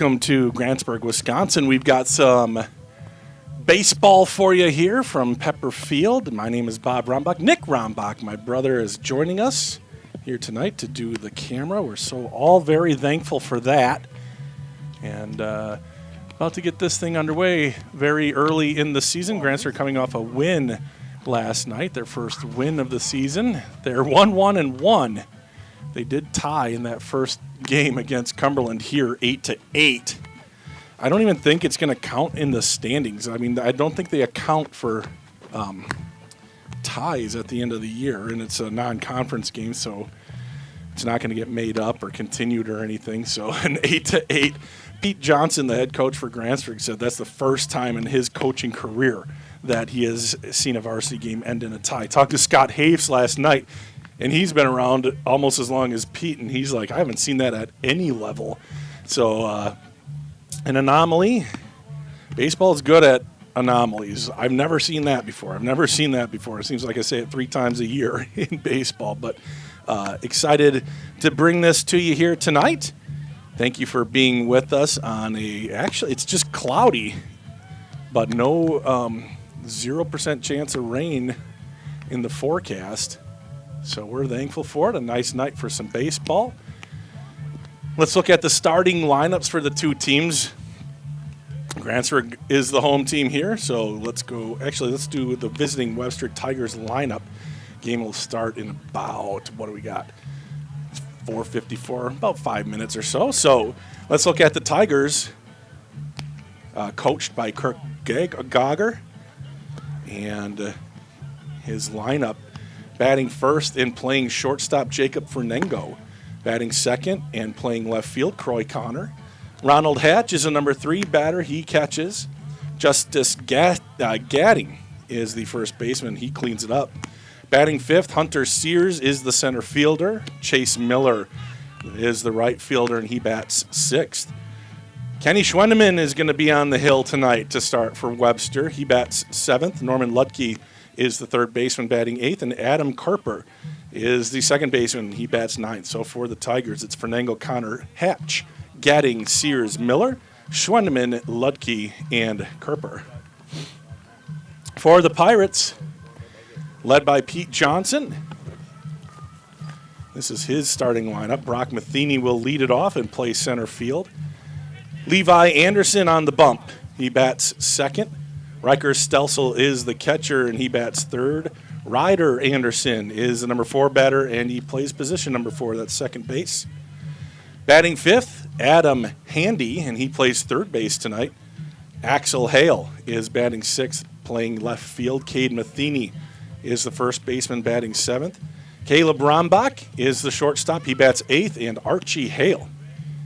Welcome to Grantsburg, Wisconsin. We've got some baseball for you here from Pepper Field. My name is Bob Rombach. Nick Rombach, my brother, is joining us here tonight to do the camera. We're so all very thankful for that. And about to get this thing underway very early in the season. Grantsburg coming off a win last night, their first win of the season. They're 1-1-1. They did tie in that first game against Cumberland here, 8-8. I don't even think it's going to count in the standings. I mean, I don't think they account for ties at the end of the year, and it's a non-conference game, so it's not going to get made up or continued or anything. So an 8-8. Pete Johnson, the head coach for Grantsburg, said that's the first time in his coaching career that he has seen a varsity game end in a tie. Talked to Scott Hafes last night, and he's been around almost as long as Pete, and he's like, I haven't seen that at any level. So an anomaly. Baseball is good at anomalies. I've never seen that before. It seems like I say it 3 times a year in baseball, but excited to bring this to you here tonight. Thank you for being with us on actually, it's just cloudy, but no 0% chance of rain in the forecast. So we're thankful for it. A nice night for some baseball. Let's look at the starting lineups for the two teams. Grantsburg is the home team here, so let's go. Actually, let's do the visiting Webster Tigers lineup. Game will start in about, what do we got? 4:54, about 5 minutes or so. So let's look at the Tigers, coached by Kirk Gauger, and his lineup. Batting first and playing shortstop, Jacob Fernengo. Batting second and playing left field, Croy Connor. Ronald Hatch is a number 3 batter. He catches. Justice Gadding is the first baseman. He cleans it up. Batting fifth, Hunter Sears is the center fielder. Chase Miller is the right fielder, and he bats sixth. Kenny Schwendeman is going to be on the hill tonight to start for Webster. He bats seventh. Norman Lutke is the third baseman, batting eighth, and Adam Carper is the second baseman. He bats ninth. So for the Tigers, it's Fernango, Connor, Hatch, Gadding, Sears, Miller, Schwendeman, Lutke, and Carper. For the Pirates, led by Pete Johnson, this is his starting lineup. Brock Matheny will lead it off and play center field. Levi Anderson on the bump. He bats second. Riker Stelsel is the catcher, and he bats third. Ryder Anderson is the number 4 batter, and he plays position number 4, that's second base. Batting fifth, Adam Handy, and he plays third base tonight. Axel Hale is batting sixth, playing left field. Cade Matheny is the first baseman, batting seventh. Caleb Rombach is the shortstop. He bats eighth, and Archie Hale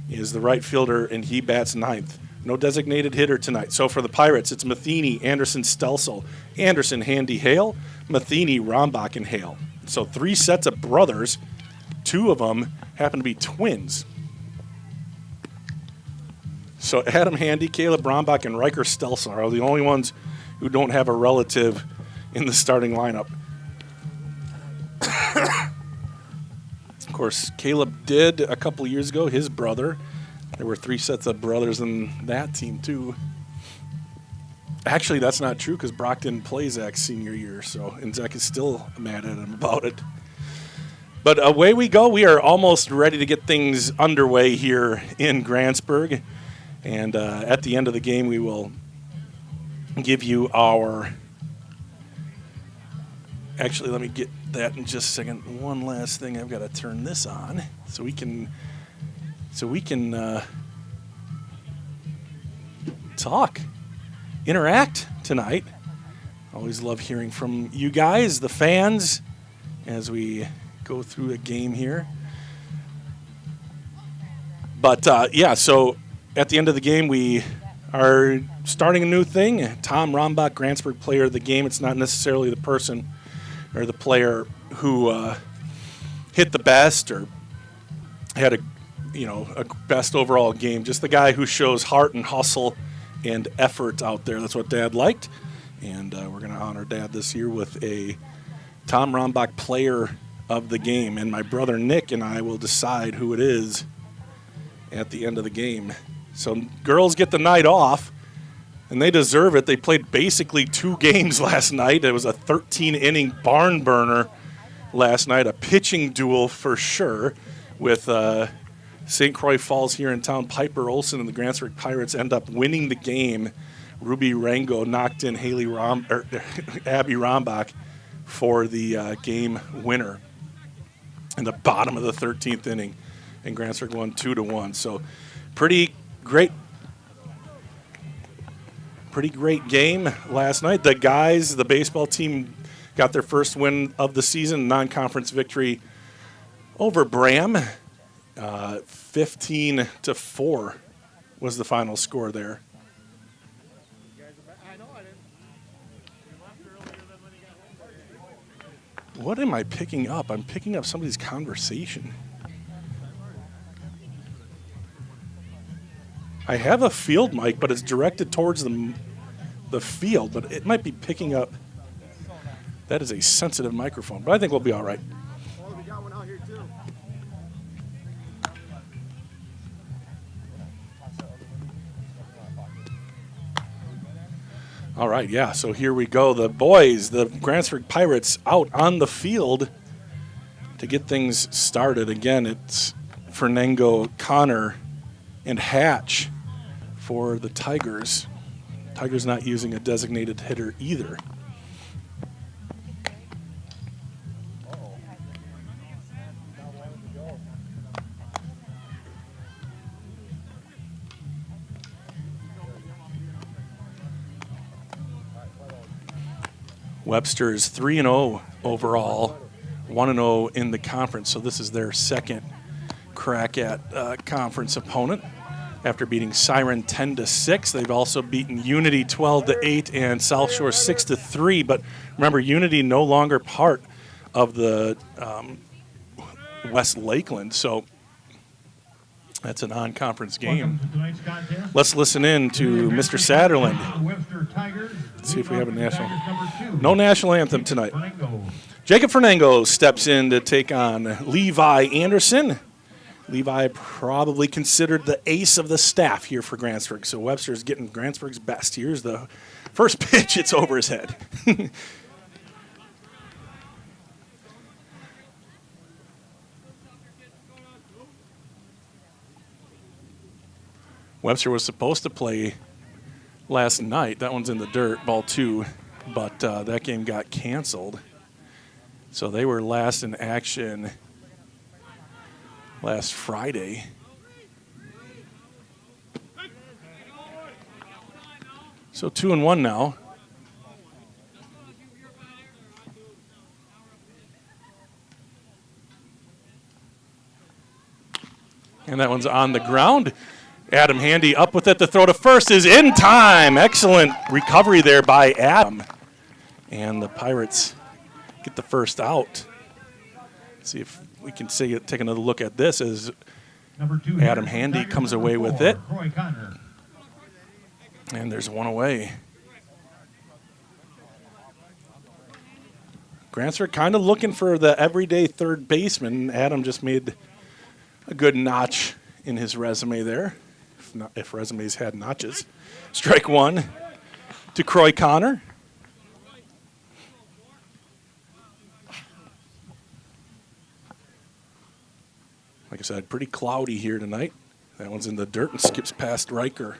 is the right fielder, and he bats ninth. No designated hitter tonight. So for the Pirates, it's Matheny, Anderson, Stelsel, Anderson, Handy, Hale, Matheny, Rombach, and Hale. So 3 sets of brothers. 2 of them happen to be twins. So Adam Handy, Caleb Rombach, and Riker Stelsel are the only ones who don't have a relative in the starting lineup. Of course, Caleb did a couple years ago, his brother. There were 3 sets of brothers in that team, too. Actually, that's not true because Brock didn't play Zach's senior year, and Zach is still mad at him about it. But away we go. We are almost ready to get things underway here in Grantsburg. And at the end of the game, we will give you our... Actually, let me get that in just a second. One last thing. I've got to turn this on so we can talk, interact tonight. Always love hearing from you guys, the fans, as we go through a game here. But, so at the end of the game, we are starting a new thing. Tom Rombach, Grantsburg Player of the Game. It's not necessarily the person or the player who hit the best or had a best overall game. Just the guy who shows heart and hustle and effort out there. That's what Dad liked. And we're going to honor Dad this year with a Tom Rombach Player of the Game. And my brother Nick and I will decide who it is at the end of the game. So girls get the night off, and they deserve it. They played basically 2 games last night. It was a 13-inning barn burner last night, a pitching duel for sure with St. Croix Falls here in town. Piper Olson and the Grantsburg Pirates end up winning the game. Ruby Rango knocked in Abby Rombach for the game winner in the bottom of the 13th inning, and Grantsburg won 2-1. So pretty great game last night. The guys, the baseball team, got their first win of the season, non-conference victory over Bram. 15-4 was the final score there. What am I picking up? I'm picking up somebody's conversation. I have a field mic, but it's directed towards the field, but it might be picking up. That is a sensitive microphone, but I think we'll be all right. Oh, we got one out here too. All right, yeah, so here we go. The boys, the Grantsburg Pirates, out on the field to get things started. Again, it's Fernango, Connor, and Hatch for the Tigers. Tigers not using a designated hitter either. Webster is 3-0 overall, 1-0 in the conference, so this is their second crack at conference opponent. After beating Siren 10-6, they've also beaten Unity 12-8 and South Shore 6-3. But remember, Unity no longer part of the West Lakeland, so that's a non-conference game. Let's listen in to Mr. Satterland. Let's see if we have a national. No national anthem tonight. Jacob Fernango steps in to take on Levi Anderson. Levi probably considered the ace of the staff here for Grantsburg, so Webster's getting Grantsburg's best. Here's the first pitch. It's over his head. Webster was supposed to play last night. That one's in the dirt, ball 2, but that game got canceled. So they were last in action last Friday. So 2-1 now. And that one's on the ground. Adam Handy up with it. The throw to first is in time. Excellent recovery there by Adam. And the Pirates get the first out. Let's see if we can take another look at this as Adam Handy comes away with it. And there's one away. Grantsburg kind of looking for the everyday third baseman. Adam just made a good notch in his resume there, if resumes had notches. Strike 1 to Croy Connor. Like I said, pretty cloudy here tonight. That one's in the dirt and skips past Riker.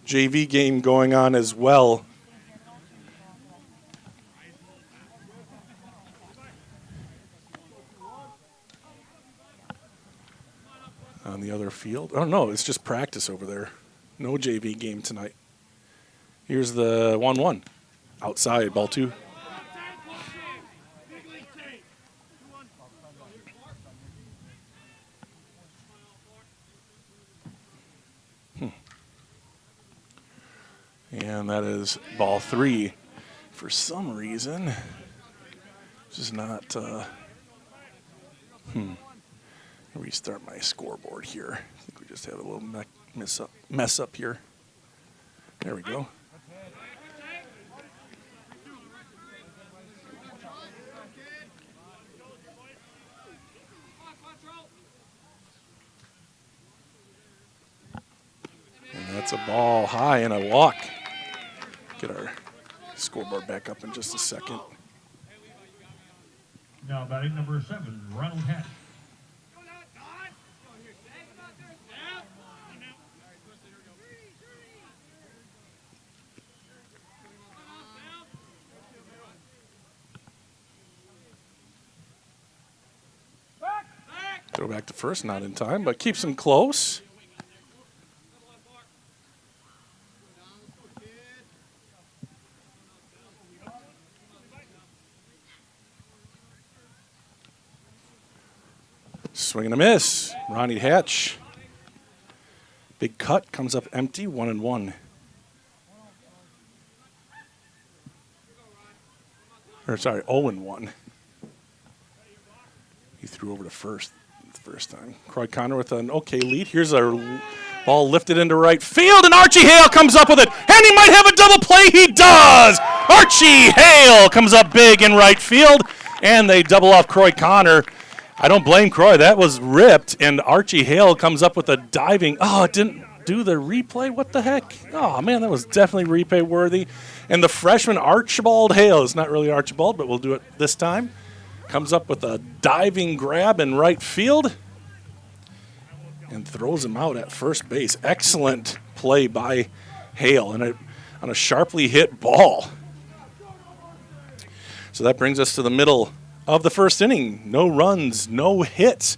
JV game going on as well. On the other field. Oh, no, it's just practice over there. No JV game tonight. Here's the 1-1. Outside, ball 2. And that is ball 3. For some reason, just not, restart my scoreboard here. I think we just have a little mess up here. There we go. That's a ball high and a walk. Get our scoreboard back up in just a second. Now batting number 7, Ronald Hatch. Throw back to first, not in time, but keeps him close. Swing and a miss. Ronnie Hatch. Big cut, comes up empty, 1-1. Or sorry, 0-1. He threw over to first the first time. Croy Connor with an okay lead. Here's a ball lifted into right field, and Archie Hale comes up with it. And he might have a double play. He does! Archie Hale comes up big in right field, and they double off Croy Connor. I don't blame Croy. That was ripped, and Archie Hale comes up with a diving. Oh, it didn't do the replay? What the heck? Oh, man, that was definitely replay worthy. And the freshman Archibald Hale, it's not really Archibald, but we'll do it this time, comes up with a diving grab in right field and throws him out at first base. Excellent play by Hale and on a sharply hit ball. So that brings us to the middle of the first inning. No runs, no hits.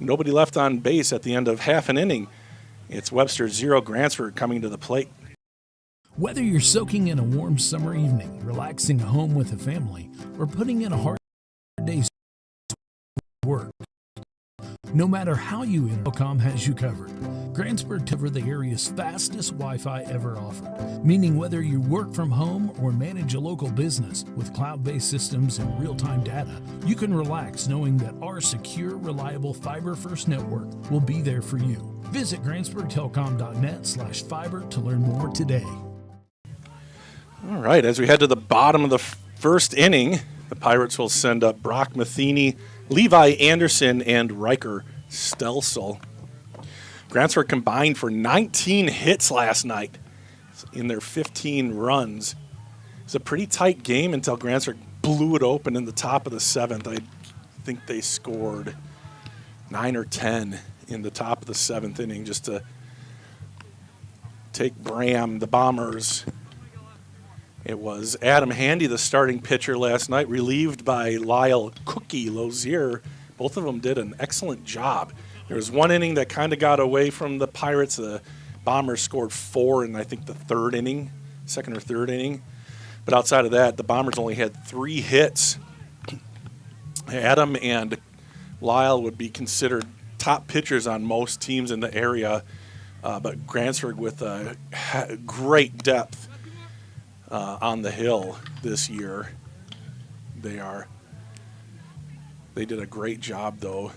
Nobody left on base at the end of half an inning. It's Webster 0, Grantsburg coming to the plate. Whether you're soaking in a warm summer evening, relaxing at home with a family, or putting in a hard day's work, no matter how you enter, Telcom has you covered. Grantsburg cover the area's fastest Wi-Fi ever offered, meaning whether you work from home or manage a local business with cloud-based systems and real-time data, you can relax knowing that our secure, reliable fiber-first network will be there for you. Visit GrantsburgTelcom.net/fiber to learn more today. All right, as we head to the bottom of the first inning, the Pirates will send up Brock Matheny, Levi Anderson, and Riker Stelsel. Grantsburg combined for 19 hits last night in their 15 runs. It's a pretty tight game until Grantsburg blew it open in the top of the 7th. I think they scored 9 or 10 in the top of the 7th inning just to take Bram, the Bombers. It was Adam Handy, the starting pitcher last night, relieved by Lyle Cookie Lozier. Both of them did an excellent job. There was one inning that kind of got away from the Pirates. The Bombers scored 4 in, I think, the second or third inning. But outside of that, the Bombers only had 3 hits. Adam and Lyle would be considered top pitchers on most teams in the area, but Grantsburg with great depth on the hill this year. They did a great job, though,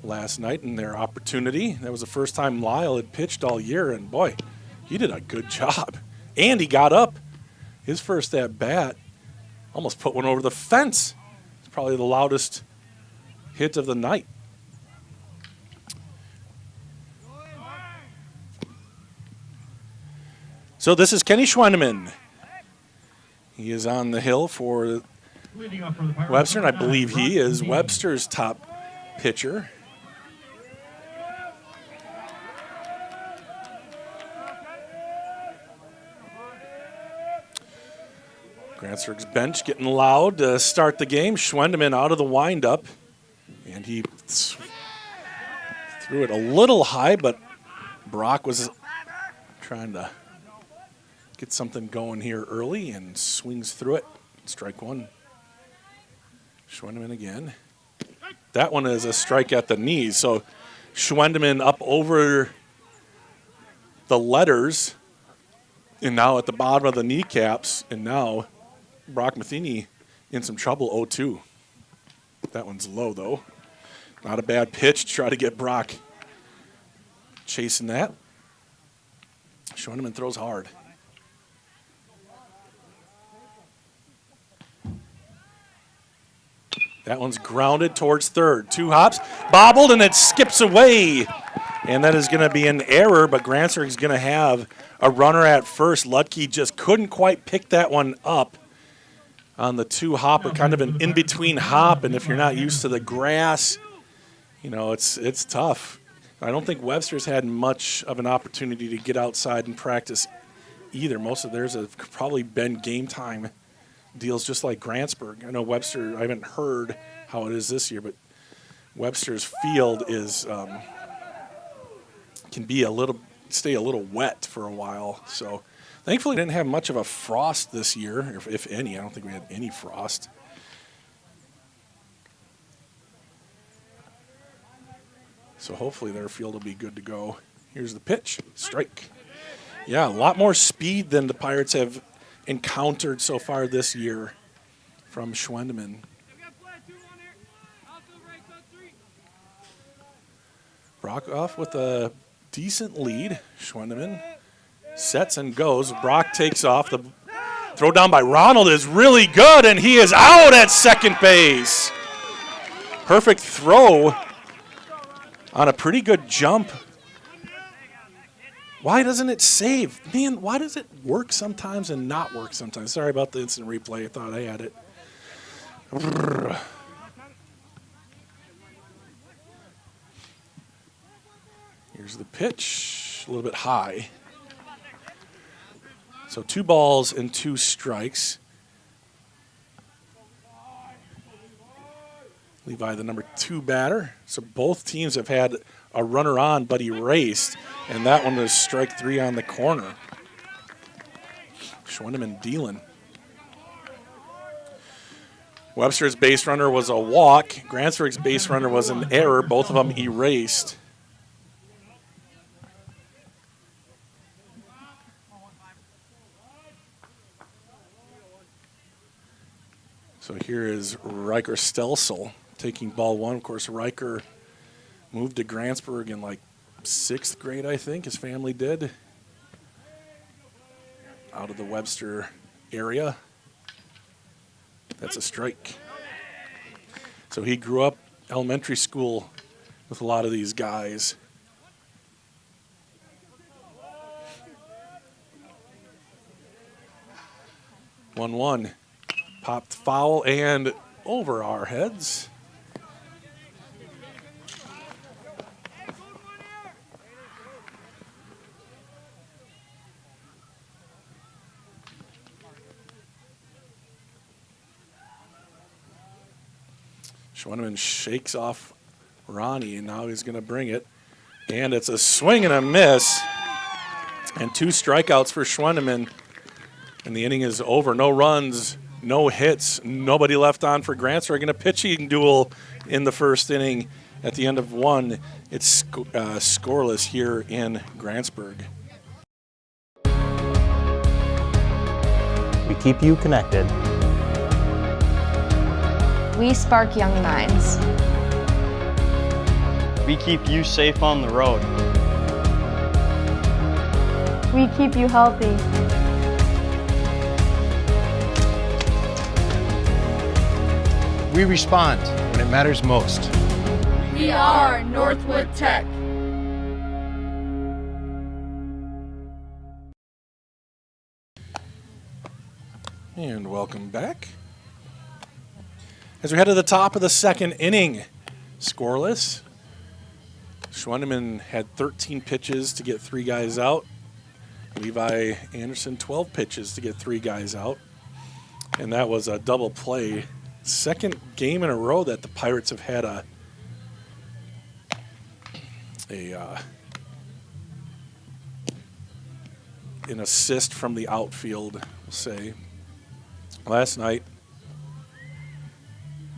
last night in their opportunity. That was the first time Lyle had pitched all year, and boy, he did a good job. And he got up his first at bat, almost put one over the fence. It's probably the loudest hit of the night. So this is Kenny Schwendeman. He is on the hill for Webster, and I believe he is Webster's top pitcher. Grantsburg's bench getting loud to start the game. Schwendeman out of the windup, and he threw it a little high, but Brock was trying to get something going here early and swings through it. Strike one. Schwendeman again. That one is a strike at the knees. So Schwendeman up over the letters and now at the bottom of the kneecaps, and now Brock Matheny in some trouble, 0-2. That one's low, though. Not a bad pitch to try to get Brock chasing that. Schwendeman throws hard. That one's grounded towards third. 2 hops, bobbled, and it skips away And that is going to be an error, but Grantsburg is going to have a runner at first. Lutke just couldn't quite pick that one up on the two hopper, kind of an in-between hop. And if you're not used to the grass, you know, it's tough. I don't think Webster's had much of an opportunity to get outside and practice either. Most of theirs have probably been game time deals just like Grantsburg. I know Webster, I haven't heard how it is this year, but Webster's field is can be stay a little wet for a while. So thankfully we didn't have much of a frost this year, if any. I don't think we had any frost. So hopefully their field will be good to go. Here's the pitch, strike. Yeah, a lot more speed than the Pirates have encountered so far this year from Schwendeman. Brock off with a decent lead. Schwendeman sets and goes. Brock takes off. The throw down by Ronald is really good, and he is out at second base. Perfect throw on a pretty good jump. Why doesn't it save? Man, why does it work sometimes and not work sometimes? Sorry about the instant replay. I thought I had it. Here's the pitch, a little bit high. So 2 balls and 2 strikes. Levi, the number 2 batter. So both teams have had a runner on but erased, and that one was strike 3 on the corner. Schwendeman dealing. Webster's base runner was a walk. Grantsburg's base runner was an error. Both of them erased. So here is Riker Stelsel taking ball 1. Of course, Riker moved to Grantsburg in like 6th grade, I think. His family did. Out of the Webster area. That's a strike. So he grew up elementary school with a lot of these guys. One. Popped foul and over our heads. Schwendeman shakes off Ronnie, and now he's going to bring it. And it's a swing and a miss. And 2 strikeouts for Schwendeman. And the inning is over. No runs, no hits, nobody left on for Grantsburg. In a pitching duel in the first inning at the end of 1. It's scoreless here in Grantsburg. We keep you connected. We spark young minds. We keep you safe on the road. We keep you healthy. We respond when it matters most. We are Northwood Tech. And welcome back. As we head to the top of the second inning, scoreless. Schwendeman had 13 pitches to get 3 guys out. Levi Anderson, 12 pitches to get 3 guys out. And that was a double play. Second game in a row that the Pirates have had an assist from the outfield, we'll say. Last night,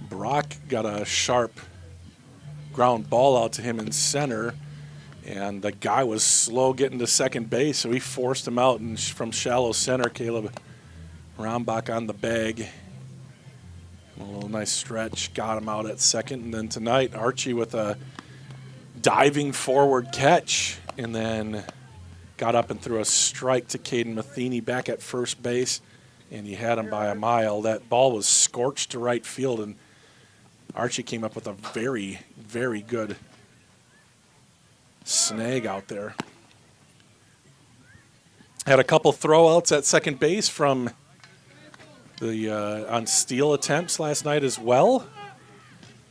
Brock got a sharp ground ball out to him in center, and the guy was slow getting to second base, so he forced him out, and from shallow center, Caleb Rombach on the bag. A little nice stretch, got him out at second. And then tonight, Archie with a diving forward catch, and then got up and threw a strike to Caden Matheny back at first base, and he had him by a mile. That ball was scorched to right field, and Archie came up with a very, very good snag out there. Had a couple throwouts at second base from the on steal attempts last night as well.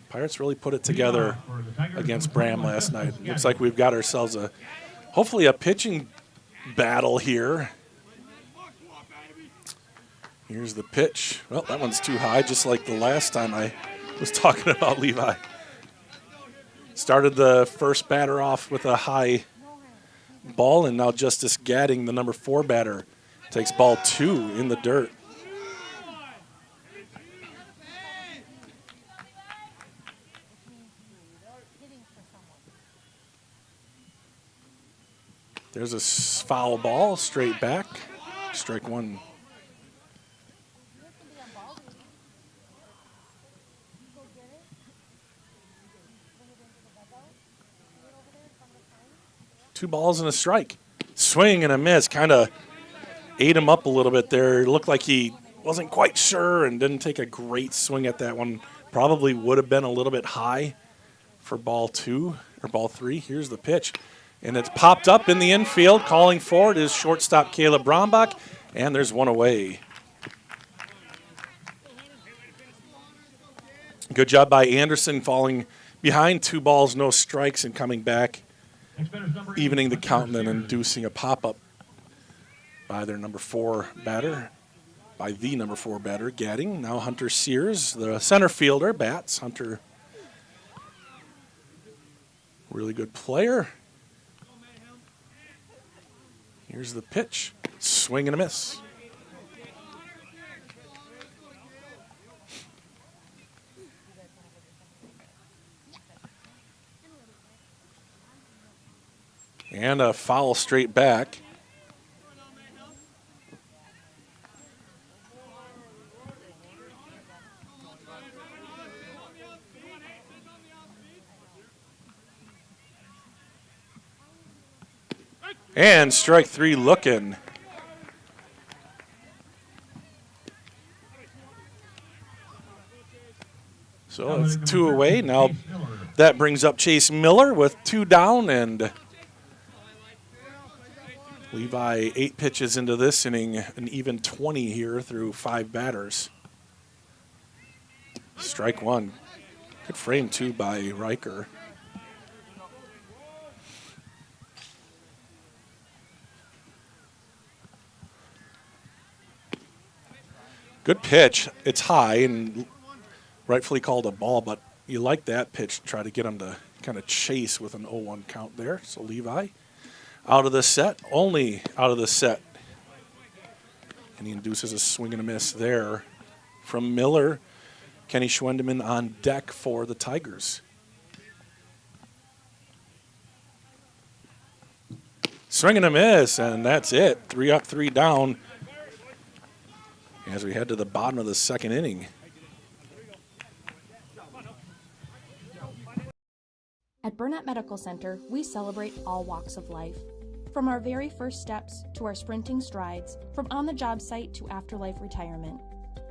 Pirates really put it together against Bram last night. Looks like we've got ourselves hopefully a pitching battle here. Here's the pitch. Well, that one's too high, just like the last time I was talking about Levi. Started the first batter off with a high ball, and now Justice Gadding, the number 4 batter, takes ball 2 in the dirt. There's a foul ball, straight back. Strike 1. Two balls and a strike. Swing and a miss. Kind of ate him up a little bit there. It looked like he wasn't quite sure and didn't take a great swing at that one. Probably would have been a little bit high for ball 2 or ball 3. Here's the pitch. And it's popped up in the infield. Calling for it is shortstop Caleb Brombach. And there's one away. Good job by Anderson falling behind 2 balls, no strikes, and coming back, evening the count and then inducing a pop-up by their number 4 batter, by the number 4 batter, Gadding. Now Hunter Sears, the center fielder, bats. Hunter, really good player. Here's the pitch. Swing and a miss. And a foul straight back. And strike 3 looking. So it's 2 away. Now that brings up Chase Miller with 2 down, and Levi 8 pitches into this inning, an even 20 here through 5 batters. Strike 1. Good frame too by Riker. Good pitch. It's high and rightfully called a ball, but you like that pitch to try to get him to kind of chase with an 0-1 count there. So Levi out of the set, only out of the set. And he induces a swing and a miss there from Miller. Kenny Schwendeman on deck for the Tigers. Swing and a miss, and that's it. 3 up, 3 down as we head to the bottom of the second inning. At Burnett Medical Center, we celebrate all walks of life. From our very first steps to our sprinting strides, from on-the-job site to afterlife retirement.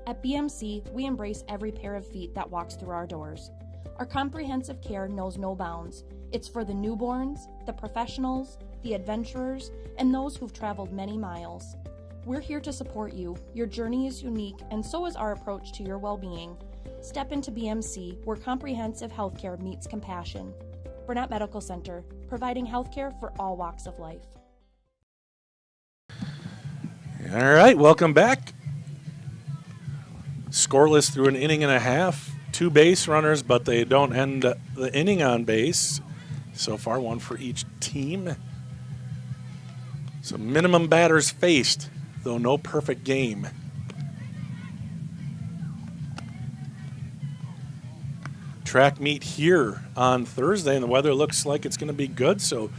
At BMC, we embrace every pair of feet that walks through our doors. Our comprehensive care knows no bounds. It's for the newborns, the professionals, the adventurers, and those who've traveled many miles. We're here to support you. Your journey is unique, and so is our approach to your well-being. Step into BMC, where comprehensive healthcare meets compassion. Burnett Medical Center, providing healthcare for all walks of life. All right, welcome back. Scoreless through an inning and a half. 2 base runners, but they don't end the inning on base. So far, 1 for each team. So minimum batters faced, though no perfect game. Track meet here on Thursday, and the weather looks like it's going to be good, so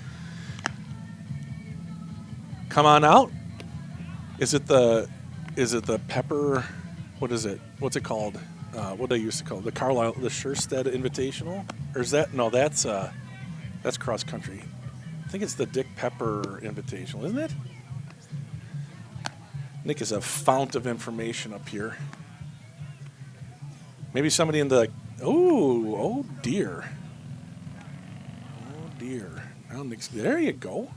come on out. Is it the Pepper, what is it? What's it called? What they used to call it? The Carlisle, the Scherstedt Invitational? Or is that, no, that's cross country. I think it's the Dick Pepper Invitational, isn't it? Nick is a fount of information up here. Maybe somebody in the, oh dear. Oh dear. I don't think so. There you go.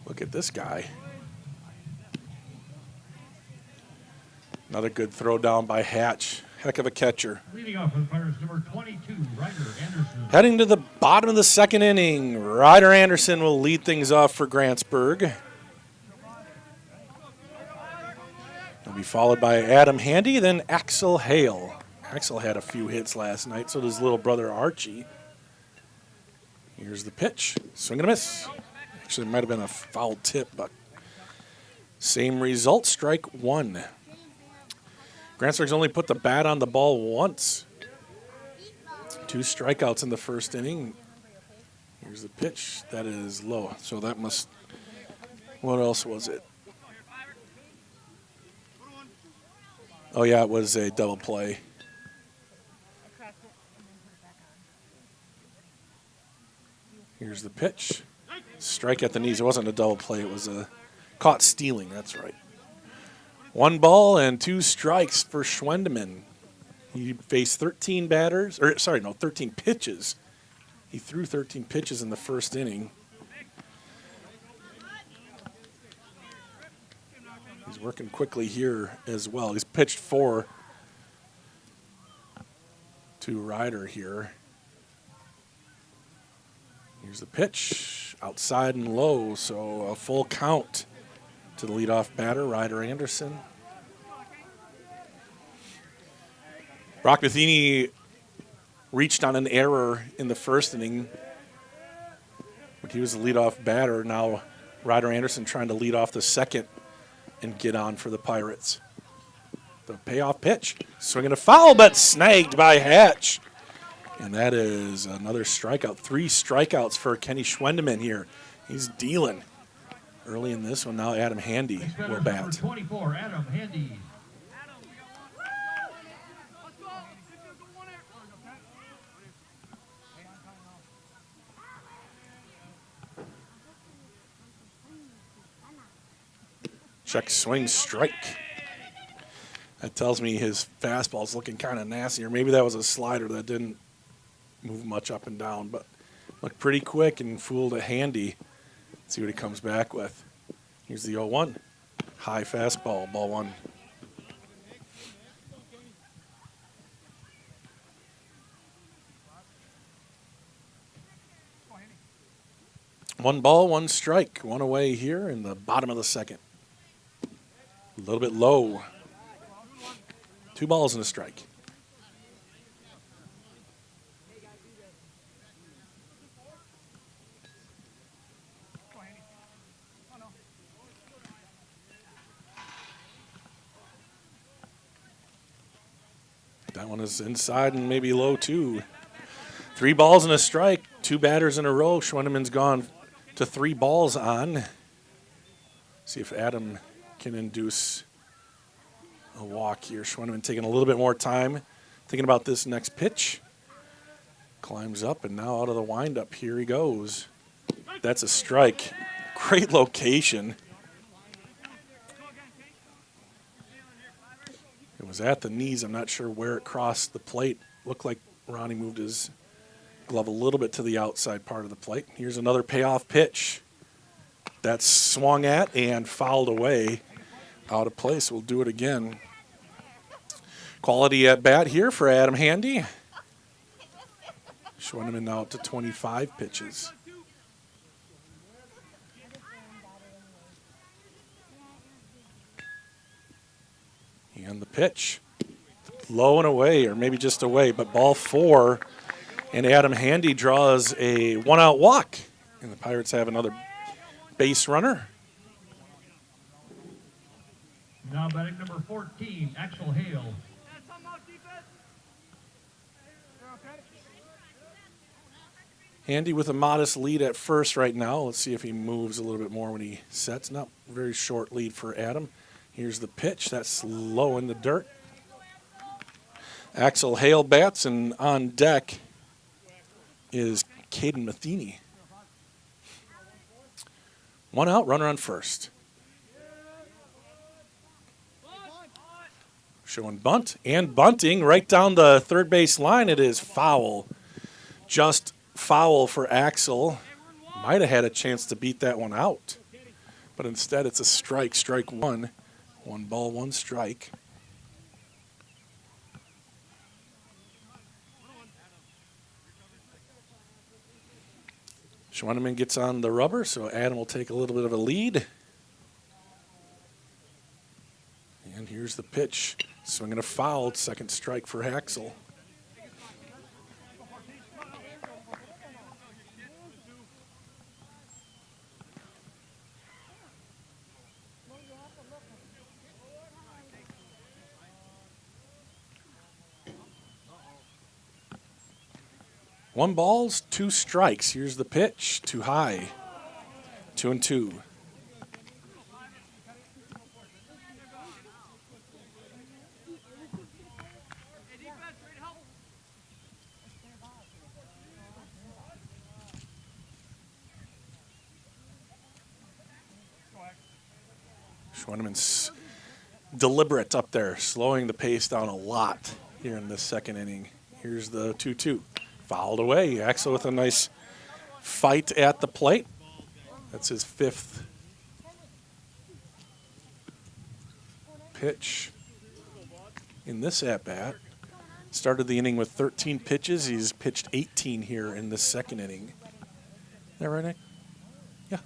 Look at this guy. Another good throw down by Hatch. Heck of a catcher. Leading off for the Pirates, number 22, Ryder Anderson. Heading to the bottom of the second inning, Ryder Anderson will lead things off for Grantsburg. He'll be followed by Adam Handy, then Axel Hale. Axel had a few hits last night, so does little brother Archie. Here's the pitch. Swing and a miss. Actually, it might have been a foul tip, but same result, strike one. Grantsburg's only put the bat on the ball once. 2 strikeouts in the first inning. Here's the pitch. That is low. So that must, what else was it? Oh, yeah, it was a double play. Here's the pitch. Strike at the knees. It wasn't a double play. It was a caught stealing. That's right. 1 ball and 2 strikes for Schwendeman. He faced 13 pitches. He threw 13 pitches in the first inning. He's working quickly here as well. He's pitched 4 to Ryder here. Here's the pitch, outside and low, so a full count to the leadoff batter, Ryder Anderson. Brock Matheny reached on an error in the first inning, but he was the leadoff batter. Now Ryder Anderson trying to lead off the second and get on for the Pirates. The payoff pitch, swinging a foul, but snagged by Hatch. And that is another strikeout. 3 strikeouts for Kenny Schwendeman here. He's dealing early in this one. Now Adam Handy will bat. Number 24, Adam Handy. Check, swing, strike. That tells me his fastball's looking kind of nasty, or maybe that was a slider that didn't move much up and down, but looked pretty quick and fooled a Handy. Let's see what he comes back with. Here's the 0-1. High fastball, ball 1. One ball, 1 strike. 1 away here in the bottom of the second. A little bit low. 2 balls and a strike. That one is inside and maybe low too. 3 balls and a strike. 2 batters in a row. Schwendeman's gone to 3 balls on. See if Adam can induce a walk here. Schwendeman taking a little bit more time, thinking about this next pitch. Climbs up and now out of the windup. Here he goes. That's a strike. Great location. It was at the knees. I'm not sure where it crossed the plate. Looked like Ronnie moved his glove a little bit to the outside part of the plate. Here's another payoff pitch. That's swung at and fouled away. Out of place. We'll do it again. Quality at bat here for Adam Handy. Schwendeman now up to 25 pitches. And the pitch. Low and away, or maybe just away, but ball 4. And Adam Handy draws a 1-out walk. And the Pirates have another base runner. Now batting number 14, Axel Hale. Handy with a modest lead at first right now. Let's see if he moves a little bit more when he sets. Not very short lead for Adam. Here's the pitch. That's low in the dirt. Axel Hale bats, and on deck is Caden Matheny. 1 out, runner on first. Showing bunt and bunting right down the third base line. It is foul. Just foul for Axel. Might have had a chance to beat that one out. But instead it's a strike, strike one. 1 ball, 1 strike. Schwendeman gets on the rubber, so Adam will take a little bit of a lead. And here's the pitch. Swinging a foul, second strike for Axel. One balls, 2 strikes. Here's the pitch, too high. 2-2. Schwendeman's deliberate up there, slowing the pace down a lot here in this second inning. Here's the 2-2. Fouled away. Axel with a nice fight at the plate. That's his 5th pitch in this at-bat. Started the inning with 13 pitches. He's pitched 18 here in the second inning. Is that right, Nick? Yeah.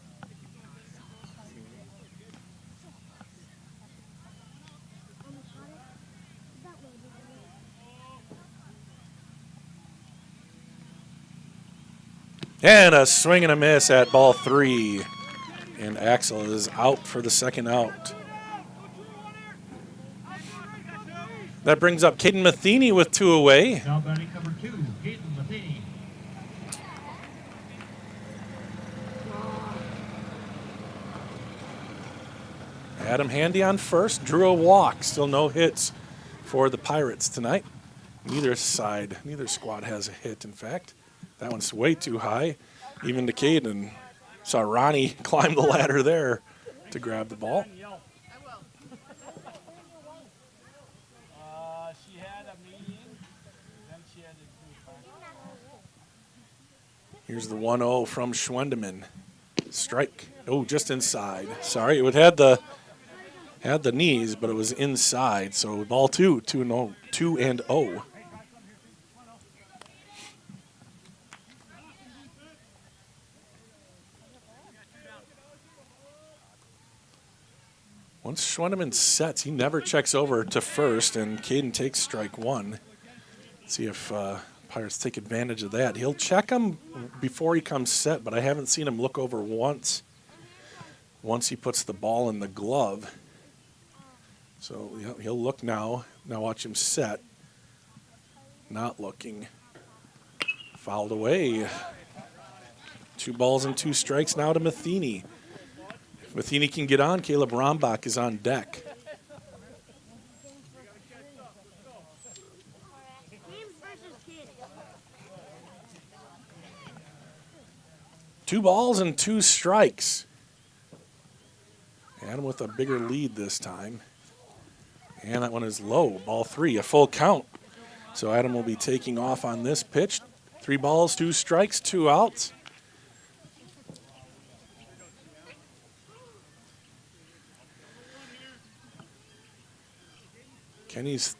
And a swing and a miss at ball 3. And Axel is out for the second out. That brings up Caden Matheny with 2 away. Now batting number 2, Caden Matheny. Adam Handy on first, drew a walk. Still no hits for the Pirates tonight. Neither squad has a hit, in fact. That one's way too high, even to Caden. Saw Ronnie climb the ladder there to grab the ball. Here's the 1-0 from Schwendeman. Strike. Oh, just inside. Sorry, it had the knees, but it was inside. So ball 2, 2-0. Once Schwendeman sets, he never checks over to first, and Caden takes strike 1. See if Pirates take advantage of that. He'll check him before he comes set, but I haven't seen him look over once he puts the ball in the glove. So he'll look now. Now watch him set. Not looking. Fouled away. 2 balls and 2 strikes now to Matheny. If Matheny can get on, Caleb Rombach is on deck. Two balls and 2 strikes. Adam with a bigger lead this time. And that one is low. Ball 3, a full count. So Adam will be taking off on this pitch. 3 balls, 2 strikes, 2 outs. Kenny's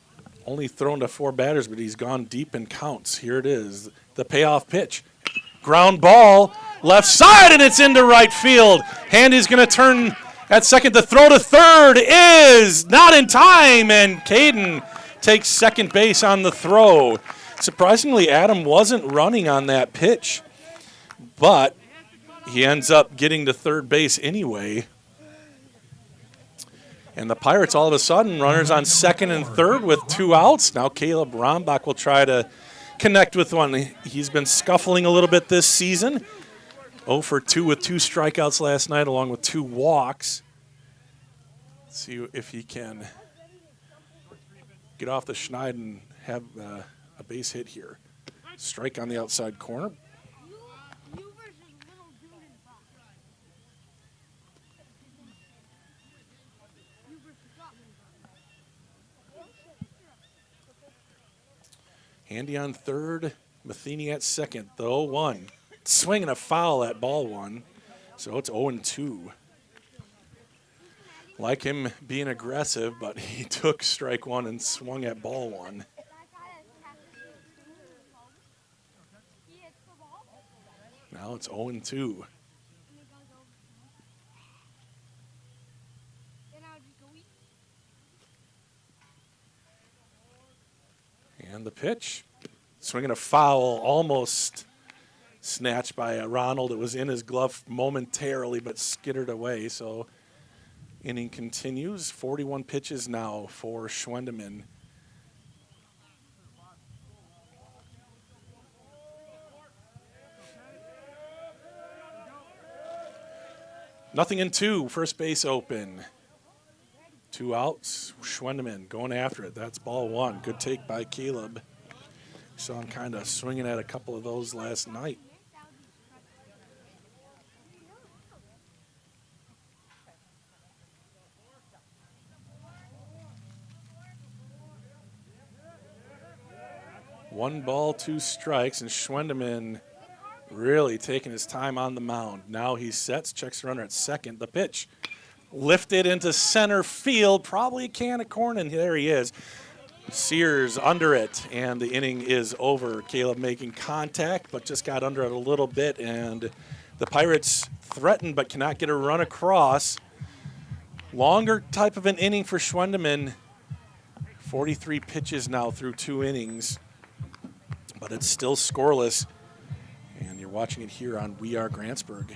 only thrown to 4 batters, but he's gone deep in counts. Here it is, the payoff pitch. Ground ball, left side, and it's into right field. Handy's going to turn at second. The throw to third is not in time, and Caden takes second base on the throw. Surprisingly, Adam wasn't running on that pitch, but he ends up getting to third base anyway. And the Pirates, all of a sudden, runners on second and third with 2 outs. Now Caleb Rombach will try to connect with one. He's been scuffling a little bit this season. 0 for 2 with 2 strikeouts last night, along with 2 walks. Let's see if he can get off the schneid and have a base hit here. Strike on the outside corner. Handy on third, Matheny at second, though, 1. Swinging a foul at ball 1. So it's 0-2. Like him being aggressive, but he took strike 1 and swung at ball 1. Now it's 0-2. And the pitch. Swinging a foul, almost snatched by Ronald. It was in his glove momentarily, but skittered away. So inning continues. 41 pitches now for Schwendeman. Nothing in 2. First base open. 2 outs. Schwendeman going after it. That's ball 1. Good take by Caleb. Saw him kind of swinging at a couple of those last night. One ball, 2 strikes, and Schwendeman really taking his time on the mound. Now he sets, checks the runner at second. The pitch lifted into center field, probably a can of corn, and there he is. Sears under it, and the inning is over. Caleb making contact, but just got under it a little bit, and the Pirates threatened but cannot get a run across. Longer type of an inning for Schwendeman. 43 pitches now through 2 innings, but it's still scoreless, and you're watching it here on We Are Grantsburg.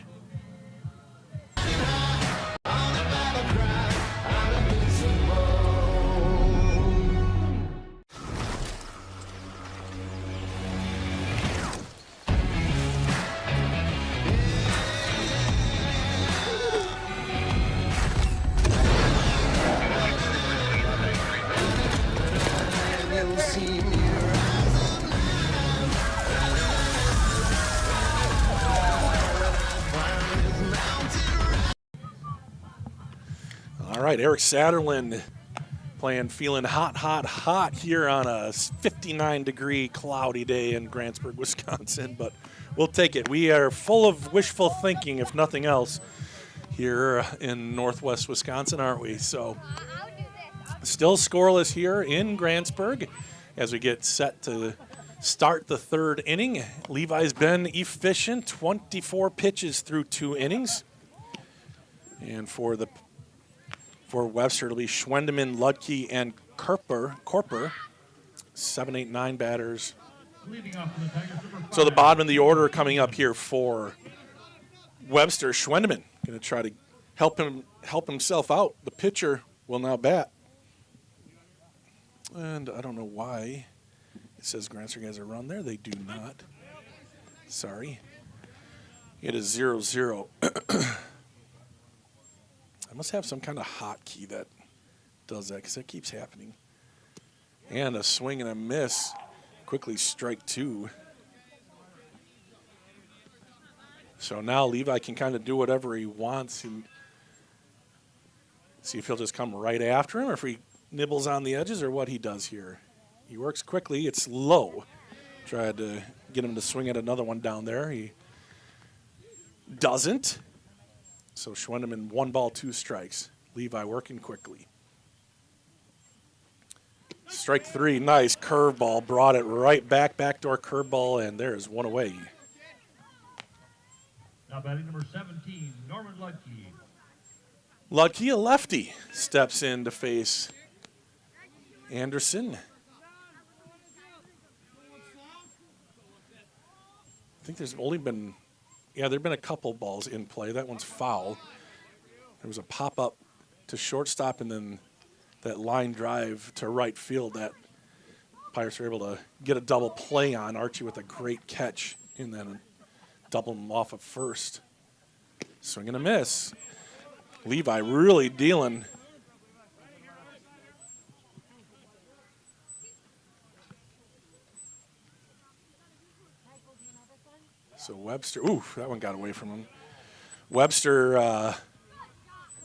All right, Eric Satterlund playing, feeling hot here on a 59-degree cloudy day in Grantsburg, Wisconsin, but we'll take it. We are full of wishful thinking, if nothing else, here in northwest Wisconsin, aren't we? So still scoreless here in Grantsburg as we get set to start the 3rd inning. Levi's been efficient, 24 pitches through 2 innings. And for Webster, it'll be Schwendeman, Ludke, and Korper. 7, 8, 9 batters. So the bottom of the order coming up here for Webster. Schwendeman going to try to help himself out. The pitcher will now bat. And I don't know why it says Grantsburg has a run there. They do not. Sorry. It is 0-0. I must have some kind of hotkey that does that, because that keeps happening. And a swing and a miss. Quickly strike 2. So now Levi can kind of do whatever he wants and see if he'll just come right after him or if he nibbles on the edges or what he does here. He works quickly. It's low. Tried to get him to swing at another one down there. He doesn't. So Schwendeman, 1 ball, 2 strikes. Levi working quickly. Strike 3, nice curveball. Brought it right back, backdoor curveball, and there's 1 away. Now batting number 17, Norman Ludke. Ludke, a lefty, steps in to face Anderson. I think there's only been... Yeah, there have been a couple balls in play. That one's foul. There was a pop-up to shortstop and then that line drive to right field that Pirates were able to get a double play on. Archie with a great catch and then double him off of first. Swing and a miss. Levi really dealing. So Webster, that one got away from him. Webster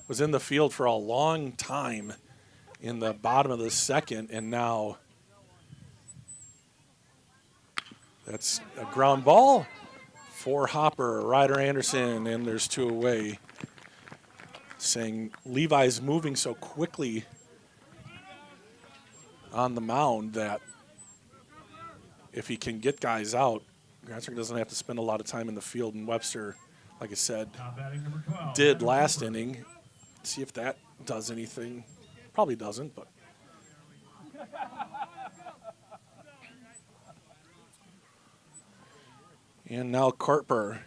was in the field for a long time in the bottom of the 2nd, and now That's a ground ball for Hopper, Ryder Anderson, and there's 2 away. Saying Levi's moving so quickly on the mound that if he can get guys out, Grantsburg doesn't have to spend a lot of time in the field. And Webster, like I said, did last inning. See if that does anything. Probably doesn't, but. And now Carper,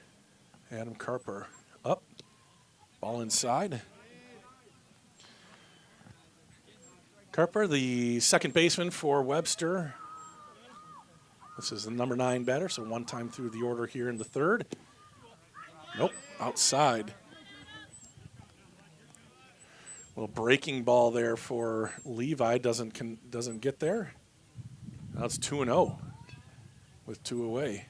Adam Carper, up, ball inside. Carper, the second baseman for Webster. This is the number 9 batter, so 1 time through the order here in the 3rd. Nope, outside. Little breaking ball there for Levi, doesn't get there. Now it's 2-0 with 2 away.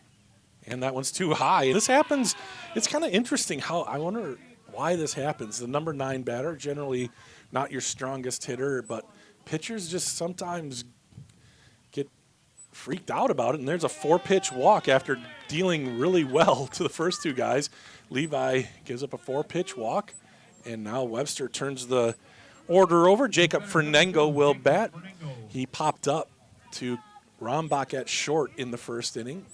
And that one's too high. This happens, it's kind of interesting how, I wonder why this happens. The number 9 batter, generally not your strongest hitter, but pitchers just sometimes get freaked out about it. And there's a 4-pitch walk after dealing really well to the first 2 guys. Levi gives up a 4-pitch walk, and now Webster turns the order over. Jacob Fernengo will bat. He popped up to Rombach at short in the first inning.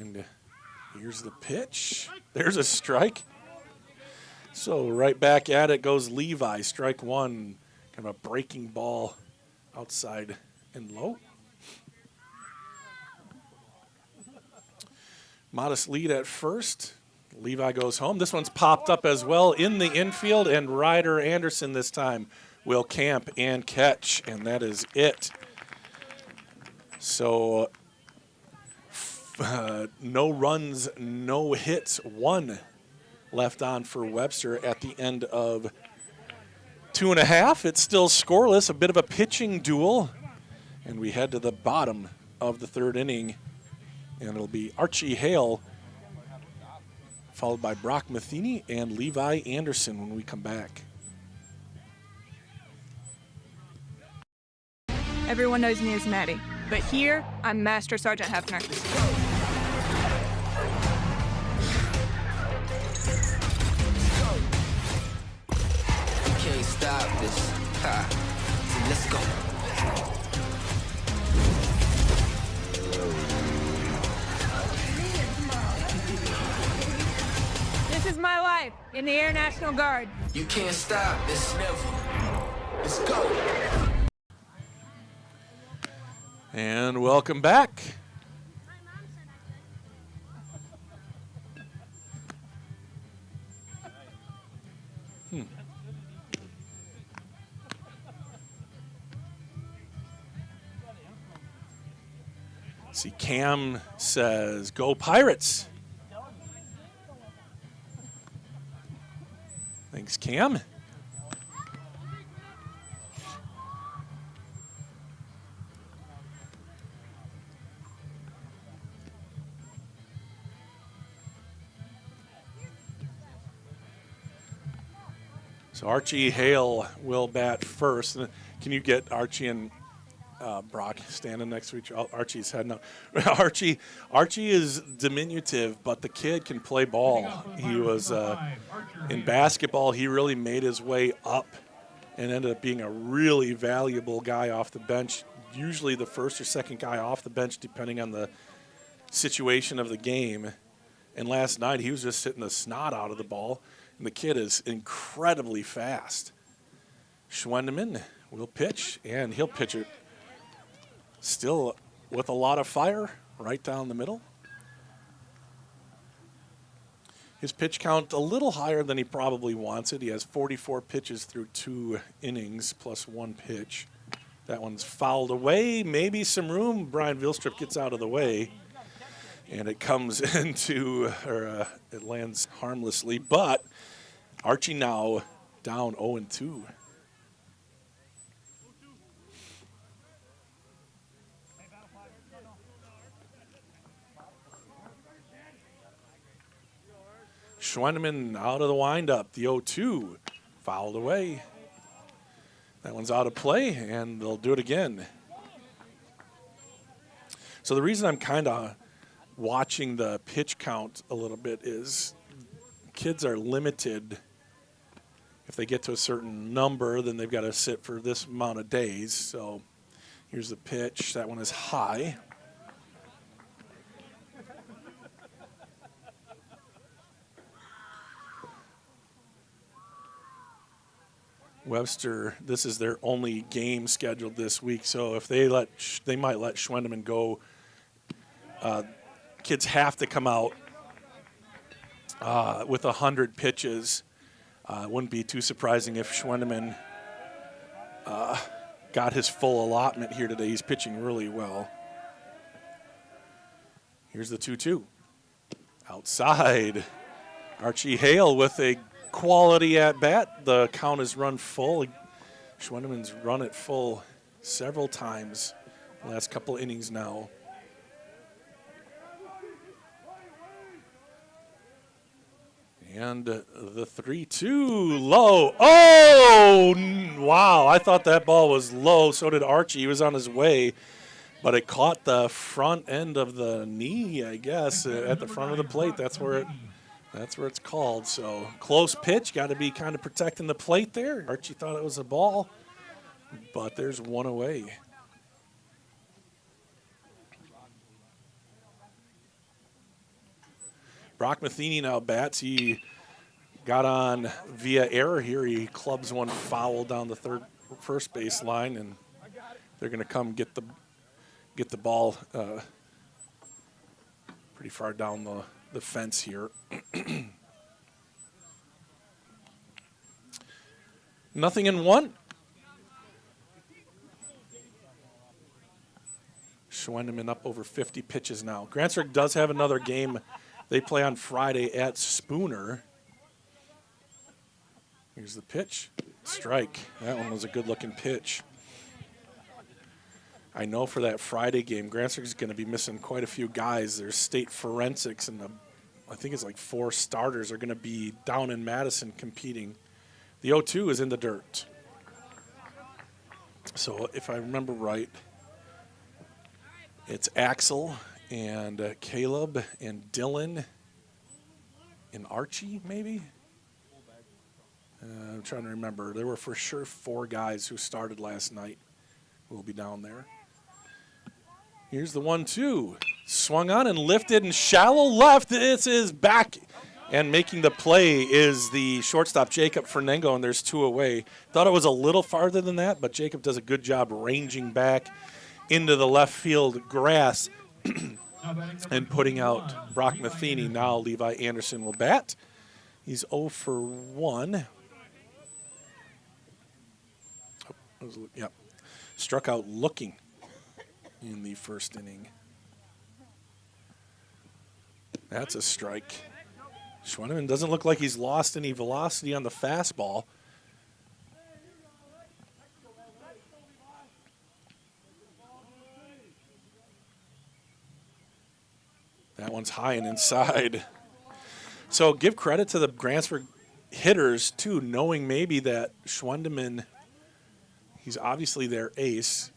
And here's the pitch. There's a strike. So right back at it goes Levi. Strike 1. Kind of a breaking ball outside and low. Modest lead at first. Levi goes home. This one's popped up as well in the infield, and Ryder Anderson this time will camp and catch, and that is it. So no runs, no hits, 1 left on for Webster at the end of 2.5. It's still scoreless, a bit of a pitching duel, and we head to the bottom of the 3rd inning, and it'll be Archie Hale followed by Brock Matheny and Levi Anderson when we come back. Everyone knows me as Maddie, but here I'm Master Sergeant Hefner. Can't stop this. Ha. So let's go. This is my life in the Air National Guard. You can't stop this. Never. Let's go. And welcome back. See, Cam says, "Go Pirates." Thanks, Cam. So Archie Hale will bat first. Can you get Archie and Brock standing next to each other? Archie's heading up. Archie is diminutive, but the kid can play ball. He was in basketball. He really made his way up and ended up being a really valuable guy off the bench. Usually the first or second guy off the bench, depending on the situation of the game. And last night he was just hitting the snot out of the ball. And the kid is incredibly fast. Schwendeman will pitch, and he'll pitch it still with a lot of fire right down the middle. His pitch count a little higher than he probably wants it. He has 44 pitches through 2 innings plus 1 pitch. That one's fouled away. Maybe some room. Brian Vilstrup gets out of the way. And it comes into, it lands harmlessly. But Archie now down 0-2. Schwendeman out of the windup. The 0-2 fouled away. That one's out of play, and they'll do it again. So the reason I'm kind of watching the pitch count a little bit is kids are limited. If they get to a certain number, then they've got to sit for this amount of days. So here's the pitch. That one is high. Webster, this is their only game scheduled this week. So if they might let Schwendeman go. Kids have to come out with 100 pitches. It wouldn't be too surprising if Schwendeman got his full allotment here today. He's pitching really well. Here's the 2-2. Outside. Archie Hale with a quality at bat. The count is run full. Schwendeman's run it full several times the last couple innings now. And the 3-2 low. Oh, wow. I thought that ball was low. So did Archie. He was on his way. But it caught the front end of the knee, I guess, at the front of the plate. That's where it's called. So close pitch. Got to be kind of protecting the plate there. Archie thought it was a ball. But there's one away. Brock Matheny now bats. He got on via error here. He clubs one foul down the first base line, and they're going to come get the ball pretty far down the fence here. Nothing in one. Schwendeman up over 50 pitches now. Grantsburg does have another game. They play on Friday at Spooner. Here's the pitch. Strike. That one was a good-looking pitch. I know for that Friday game, Grantsburg is going to be missing quite a few guys. There's state forensics, and I think it's like 4 starters are going to be down in Madison competing. The 0-2 is in the dirt. So if I remember right, it's Axel and Caleb and Dylan and Archie, maybe? I'm trying to remember. There were for sure 4 guys who started last night who will be down there. Here's the 1-2. Swung on and lifted and shallow left. This is back. And making the play is the shortstop, Jacob Fernengo, and there's 2 away. Thought it was a little farther than that, but Jacob does a good job ranging back into the left field grass and putting out Brock Matheny. Now Levi Anderson will bat. He's 0 for 1. Yep. Struck out looking in the first inning. That's a strike. Schwendeman doesn't look like he's lost any velocity on the fastball. That one's high and inside. So give credit to the Grantsburg hitters, too, knowing maybe that Schwendeman, he's obviously their ace,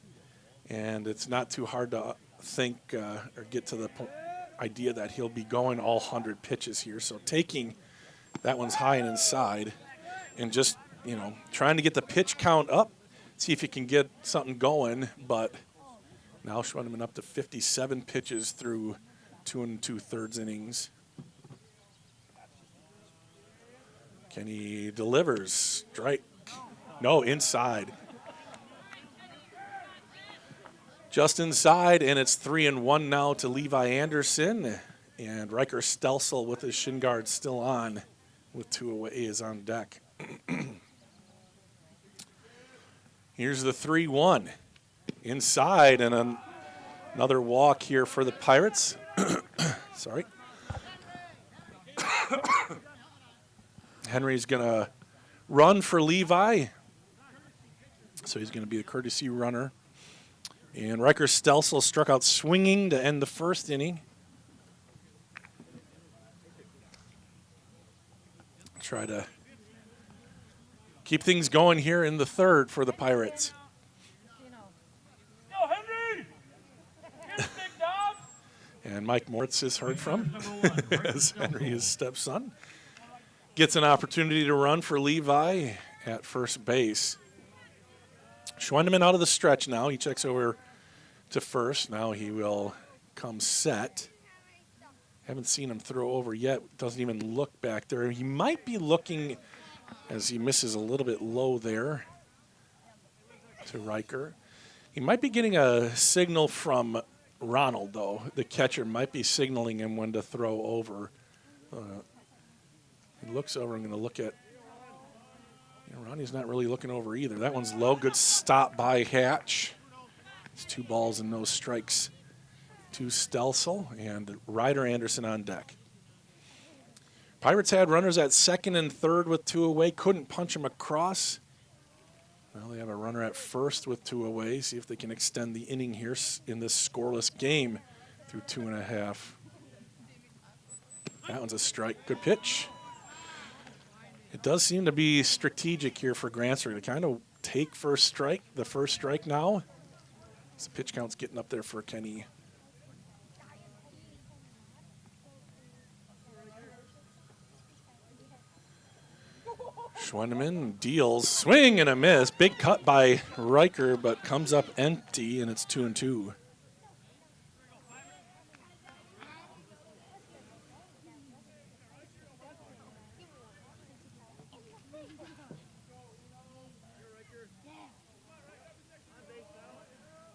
and it's not too hard to think or get to the idea that he'll be going all 100 pitches here. So taking that one's high and inside and just, trying to get the pitch count up, see if he can get something going. But now Schwendeman up to 57 pitches through 2 2/3 innings. Kenny delivers. Strike. No, inside. Just inside, and it's 3-1 now to Levi Anderson. And Riker Stelsel with his shin guard still on with 2 away is on deck. Here's the 3-1. Inside, and another walk here for the Pirates. Sorry. Henry's going to run for Levi. So he's going to be the courtesy runner. And Riker Stelsel struck out swinging to end the first inning. Try to keep things going here in the third for the Pirates. And Mike Moritz is heard from as Henry's stepson gets an opportunity to run for Levi at first base. Schwendeman out of the stretch now. He checks over to first. Now he will come set. Haven't seen him throw over yet. Doesn't even look back there. He might be looking as he misses a little bit low there to Riker. He might be getting a signal from Ronald, though. The catcher might be signaling him when to throw over. He looks over. I'm going to look at. Ronnie's not really looking over either. That one's low. Good stop by Hatch. It's 2 balls and no strikes to Stelsel, and Ryder Anderson on deck. Pirates had runners at second and third with 2 away. Couldn't punch him across. Well, they have a runner at first with 2 away. See if they can extend the inning here in this scoreless game through 2.5. That one's a strike. Good pitch. It does seem to be strategic here for Grantsburg to kind of take the first strike now. As the pitch count's getting up there for Kenny. Schwendeman deals, swing and a miss. Big cut by Riker, but comes up empty, and it's 2-2.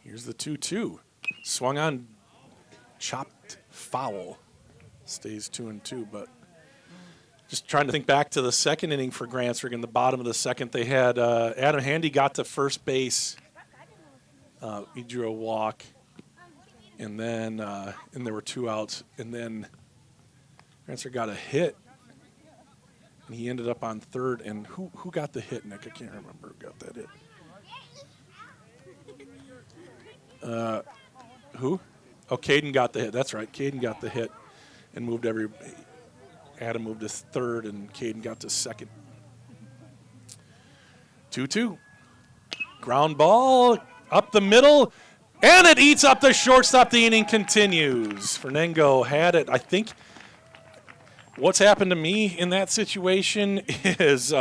Here's the 2-2. Swung on, chopped foul. Stays 2-2, but just trying to think back to the second inning for Grantsburg. In the bottom of the second, they had Adam Handy got to first base. He drew a walk, and then there were 2 outs, and then Grantsburg got a hit, and he ended up on third. And who got the hit, Nick? I can't remember who got that hit. Who? Oh, Caden got the hit. That's right. Caden got the hit and moved Adam moved to third, and Caden got to second. 2-2. Ground ball up the middle, and it eats up the shortstop. The inning continues. Fernengo had it. I think what's happened to me in that situation is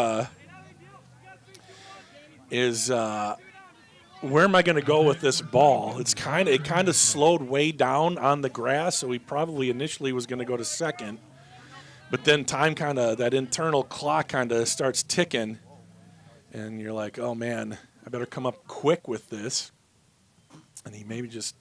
where am I going to go with this ball? It kind of slowed way down on the grass, so he probably initially was going to go to second. But then that internal clock kind of starts ticking, and you're like, oh, man, I better come up quick with this. And he maybe just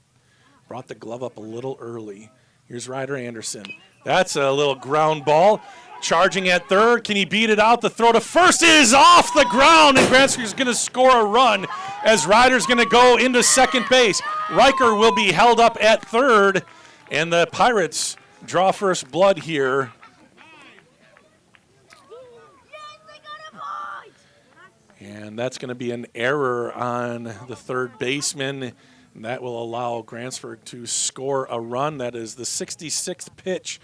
brought the glove up a little early. Here's Ryder Anderson. That's a little ground ball. Charging at third. Can he beat it out? The throw to first is off the ground, and Grantsburg is going to score a run as Ryder's going to go into second base. Riker will be held up at third, and the Pirates draw first blood here. And that's going to be an error on the third baseman. And that will allow Grantsburg to score a run. That is the 66th pitch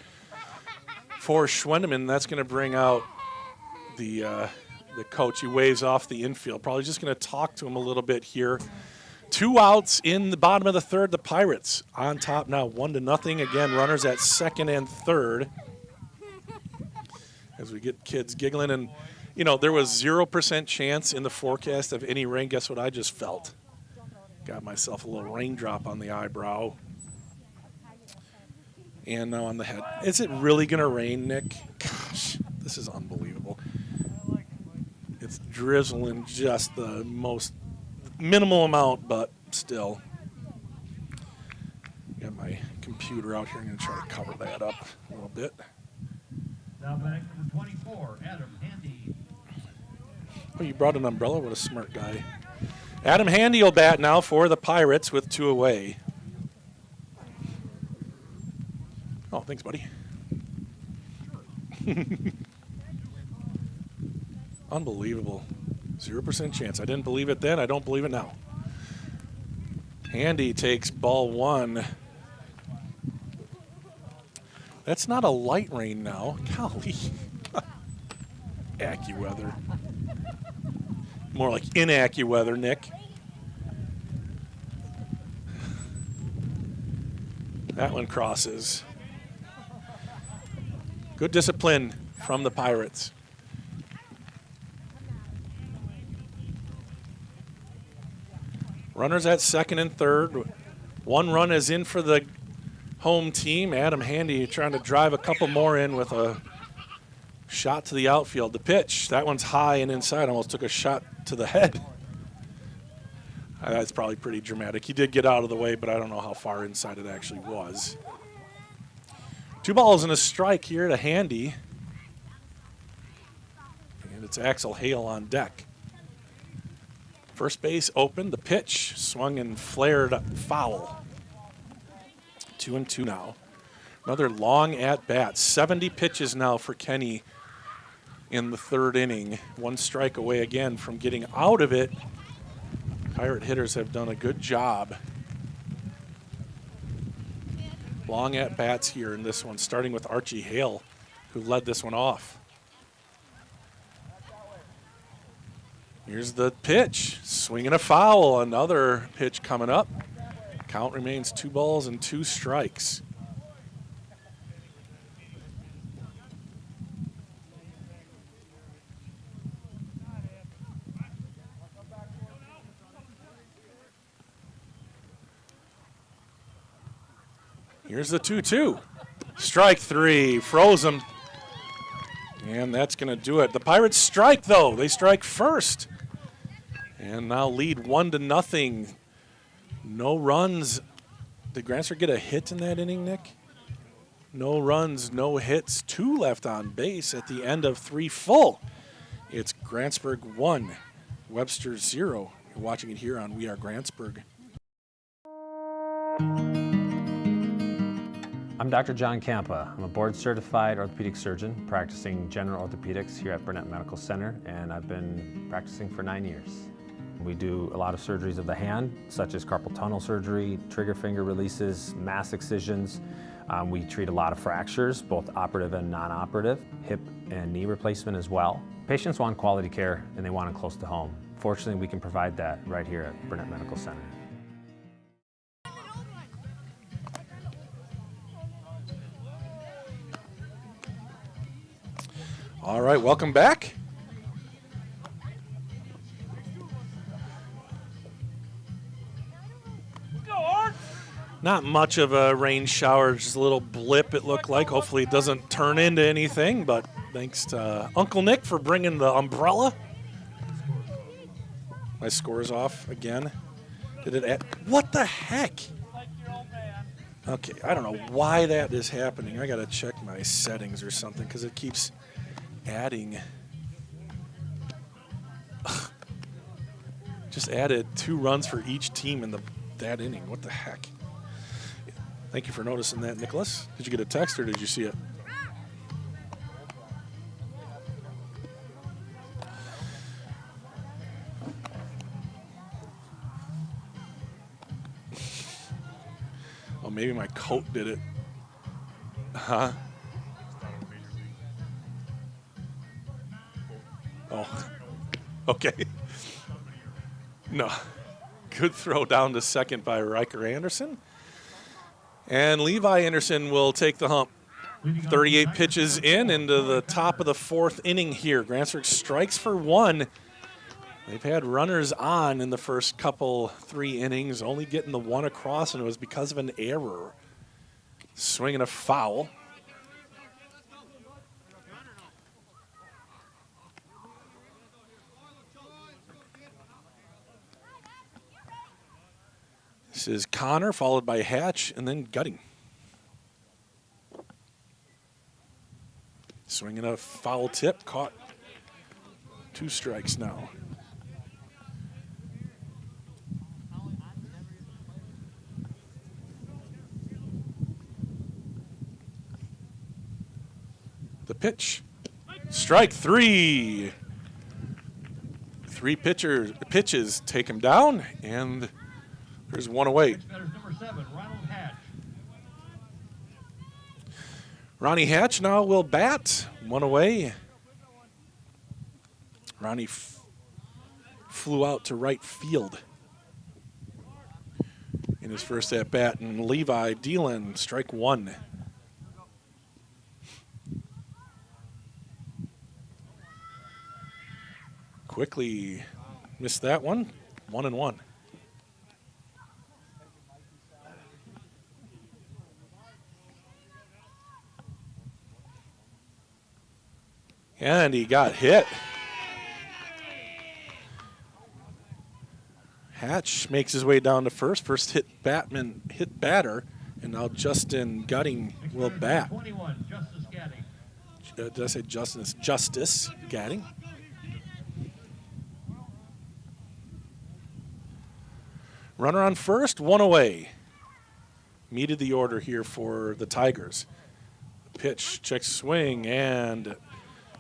for Schwendeman. That's going to bring out the coach. He waves off the infield. Probably just going to talk to him a little bit here. 2 outs in the bottom of the third. The Pirates on top now, 1-0. Again, runners at second and third. As we get kids giggling. And, there was 0% chance in the forecast of any rain. Guess what I just felt? Got myself a little raindrop on the eyebrow. And now on the head. Is it really going to rain, Nick? Gosh, this is unbelievable. It's drizzling just the most minimal amount, but still. Got my computer out here. I'm going to try to cover that up a little bit. Now back to 24, Adam Handy. Oh, you brought an umbrella? What a smart guy. Adam Handy will bat now for the Pirates with 2 away. Oh, thanks, buddy. Unbelievable. 0% chance. I didn't believe it then. I don't believe it now. Handy takes ball 1. That's not a light rain now. Golly. AccuWeather. more like in AccuWeather, Nick. That one crosses. Good discipline from the Pirates. Runners at second and third. One run is in for the home team. Adam Handy trying to drive a couple more in with a shot to the outfield. The pitch, that one's high and inside, almost took a shot to the head. That's probably pretty dramatic. He did get out of the way, but I don't know how far inside it actually was. 2 balls and a strike here to Handy. And it's Axel Hale on deck. First base open, the pitch swung and flared foul. 2-2 now. Another long at bat. 70 pitches now for Kenny in the third inning. 1 strike away again from getting out of it. Pirate hitters have done a good job. Long at bats here in this one, starting with Archie Hale, who led this one off. Here's the pitch, swinging a foul. Another pitch coming up. Count remains 2 balls and 2 strikes. Here's the 2-2. Strike 3, froze him. And that's going to do it. The Pirates strike, though. They strike first. And now lead 1-0. No runs. Did Grantsburg get a hit in that inning, Nick? No runs, no hits. 2 left on base at the end of 3 full. It's Grantsburg 1, Webster 0. You're watching it here on We Are Grantsburg. I'm Dr. John Campa. I'm a board-certified orthopedic surgeon practicing general orthopedics here at Burnett Medical Center, and I've been practicing for 9 years. We do a lot of surgeries of the hand, such as carpal tunnel surgery, trigger finger releases, mass excisions. We treat a lot of fractures, both operative and non-operative, hip and knee replacement as well. Patients want quality care and they want it close to home. Fortunately, we can provide that right here at Burnett Medical Center. All right, welcome back. Not much of a rain shower, just a little blip it looked like. Hopefully it doesn't turn into anything, but thanks to Uncle Nick for bringing the umbrella. My score's off again. Did it add? What the heck? Okay, I don't know why that is happening. I got to check my settings or something because it keeps adding. Just added 2 runs for each team in that inning. What the heck? Thank you for noticing that, Nicholas. Did you get a text or did you see it? Oh, maybe my coat did it. Huh? Oh, okay. No. Good throw down to second by Riker Anderson. And Levi Anderson will take the hump. 38 pitches into the top of the 4th inning here. Grantsburg strikes for 1. They've had runners on in the first 3 innings, only getting the 1 across, and it was because of an error. Swinging a foul. This is Connor, followed by Hatch, and then Gutting. Swinging a foul tip, caught. 2 strikes now. The pitch. Strike 3. 3 pitches take him down, and there's 1 away. Ronnie Hatch now will bat. 1 away. Ronnie flew out to right field in his first at bat, and Levi dealing strike one. Quickly missed that one. 1-1. And he got hit. Hatch makes his way down to first. First hit batter, and now Justin Gutting will bat. 21, Justice Gadding. Did I say Justin? It's Justice Gadding. Runner on first, one away. Meted the order here for the Tigers. Pitch, check swing, and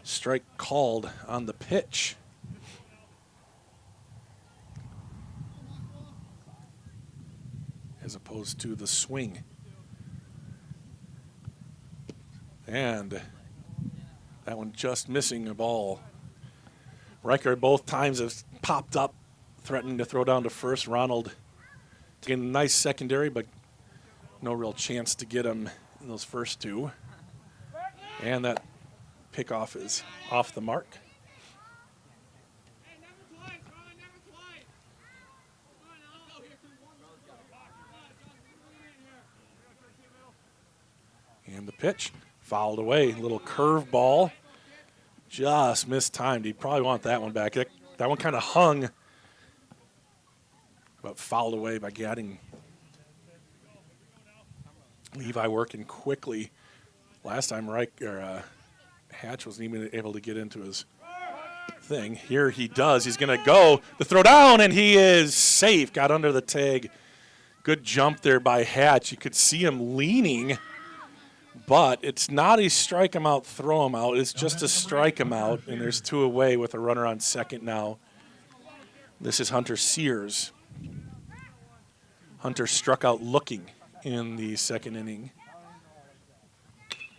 strike called on the pitch. As opposed to the swing. And that one just missing a ball. Riker both times has popped up, threatening to throw down to first. Ronald taking a nice secondary, but no real chance to get him in those first two. And that pickoff is off the mark. And the pitch fouled away. Little curve ball. Just mistimed. He'd probably want that one back. That one kind of hung, but fouled away by Gadding. Levi working quickly. Last time Hatch wasn't even able to get into his thing. Here he does. He's going to go. The throw down, and he is safe. Got under the tag. Good jump there by Hatch. You could see him leaning, but it's not a strike him out, throw him out. It's just a strike him out, and there's two away with a runner on second now. This is Hunter Sears. Hunter struck out looking in the second inning.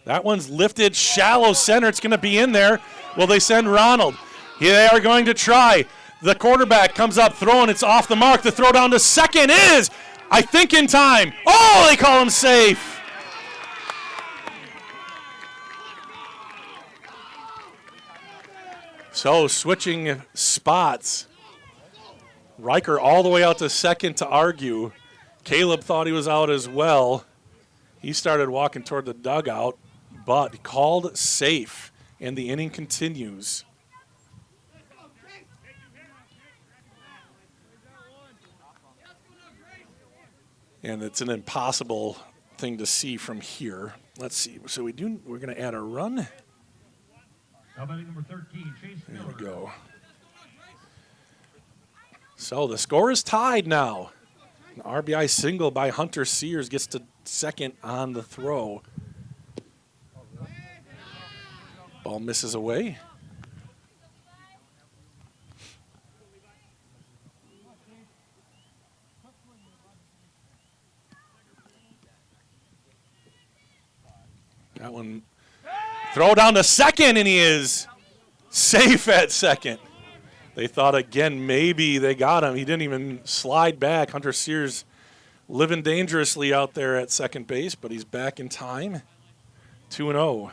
That one's lifted shallow center. It's going to be in there. Will they send Ronald? Here they are going to try. The quarterback comes up throwing. It's off the mark. The throw down to second is, I think, in time. Oh, they call him safe. So switching spots. Riker all the way out to second to argue. Caleb thought he was out as well. He started walking toward the dugout, but called safe, and the inning continues. And it's an impossible thing to see from here. Let's see. So we're going to add a run. How about number 13, Chase Miller? There we go. So the score is tied now. An RBI single by Hunter Sears gets to second on the throw. Ball misses away. That one, throw down to second, and he is safe at second. They thought again maybe they got him. He didn't even slide back. Hunter Sears living dangerously out there at second base, but he's back in time. 2-0.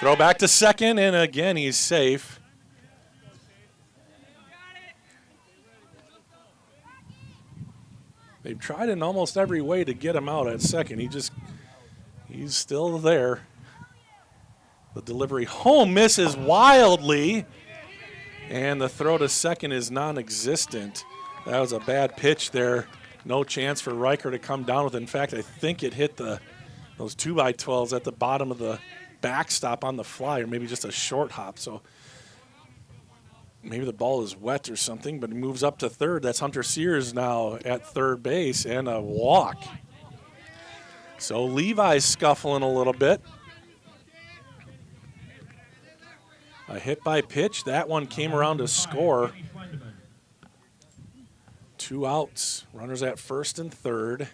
Throw back to second, and again he's safe. They've tried in almost every way to get him out at second. He's still there. The delivery home misses wildly, and the throw to second is non-existent. That was a bad pitch there. No chance for Riker to come down with it. In fact, I think it hit those 2x12s at the bottom of the backstop on the fly, or maybe just a short hop. So maybe the ball is wet or something, but he moves up to third. That's Hunter Sears now at third base, and a walk. So Levi's scuffling a little bit. A hit by pitch. That one came around to score. 2 outs. Runners at first and third.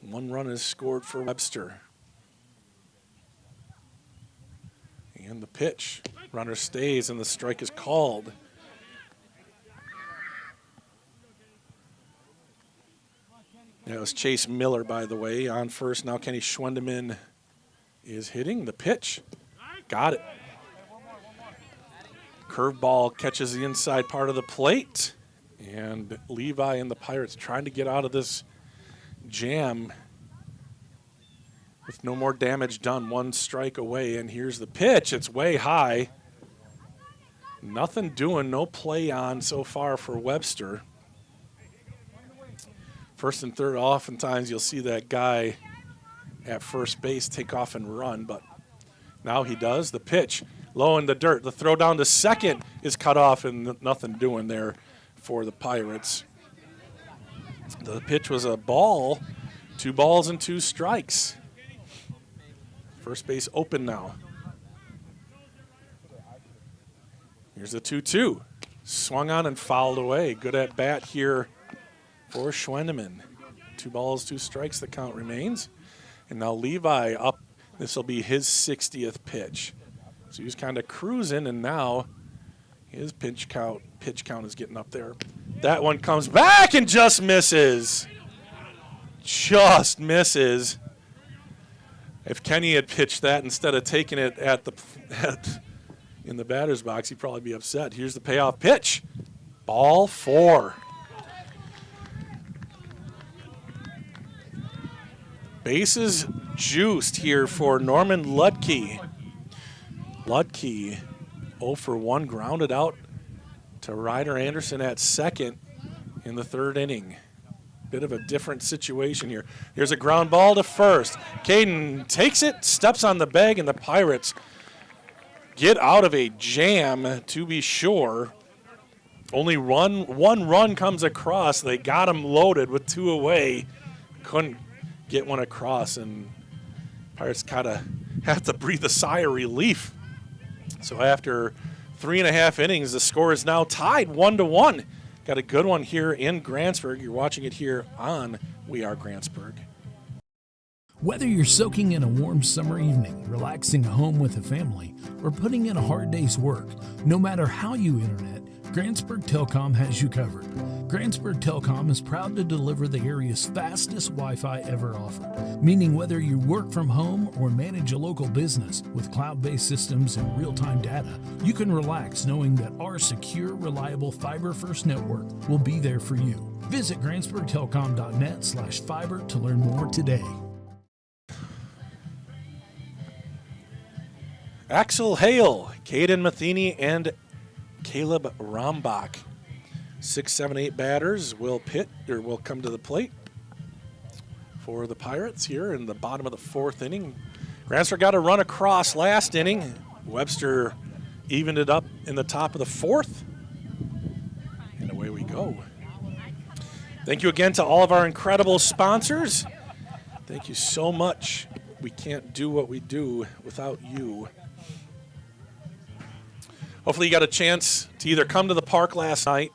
1 run is scored for Webster. pitch. Runner stays, and the strike is called. That was Chase Miller, by the way, on first. Now Kenny Schwendeman is hitting the pitch. Got it. Curveball catches the inside part of the plate. And Levi and the Pirates trying to get out of this jam with no more damage done. One strike away, and here's the pitch. It's way high. Nothing doing, no play on so far for Webster. First and third, oftentimes you'll see that guy at first base take off and run, but now he does. The pitch, low in the dirt. The throw down to second is cut off, and nothing doing there for the Pirates. The pitch was a ball, 2 balls and 2 strikes. First base open now. Here's the 2-2. Swung on and fouled away. Good at bat here for Schwendeman. 2 balls, 2 strikes, the count remains. And now Levi up. This will be his 60th pitch. So he's kind of cruising, and now his pitch count is getting up there. That one comes back and just misses. Just misses. If Kenny had pitched that instead of taking it in the batter's box, he'd probably be upset. Here's the payoff pitch. Ball 4. Bases juiced here for Norman Ludke. Ludke 0 for 1, grounded out to Ryder Anderson at second in the 3rd inning. Bit of a different situation here. Here's a ground ball to first. Caden takes it, steps on the bag, and the Pirates get out of a jam, to be sure. Only one run comes across. They got him loaded with 2 away. Couldn't get one across, and Pirates kind of have to breathe a sigh of relief. So after 3.5 innings, the score is now tied 1-1. Got a good one here in Grantsburg. You're watching it here on We Are Grantsburg. Whether you're soaking in a warm summer evening, relaxing at home with a family, or putting in a hard day's work, no matter how you internet, Grantsburg Telecom has you covered. Grantsburg Telecom is proud to deliver the area's fastest Wi-Fi ever offered, meaning whether you work from home or manage a local business with cloud-based systems and real-time data, you can relax knowing that our secure, reliable fiber-first network will be there for you. Visit GrantsburgTelecom.net/fiber to learn more today. Axel Hale, Caden Matheny, and Caleb Rombach. 6, 7, 8 batters will come to the plate for the Pirates here in the bottom of the 4th inning. Grantsburg got a run across last inning. Webster evened it up in the top of the 4th. And away we go. Thank you again to all of our incredible sponsors. Thank you so much. We can't do what we do without you. Hopefully you got a chance to either come to the park last night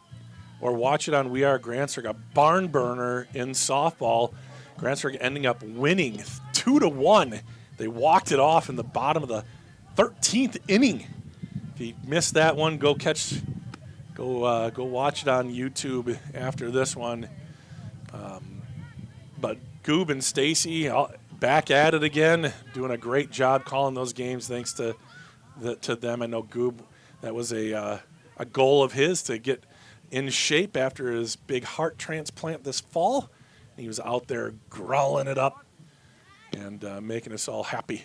or watch it on We Are Grantsburg, a barn burner in softball. Grantsburg ending up winning 2-1. They walked it off in the bottom of the 13th inning. If you missed that one, go watch it on YouTube after this one. But Goob and Stacy back at it again, doing a great job calling those games. Thanks to them. I know Goob, that was a goal of his to get in shape after his big heart transplant this fall. He was out there growling it up and making us all happy.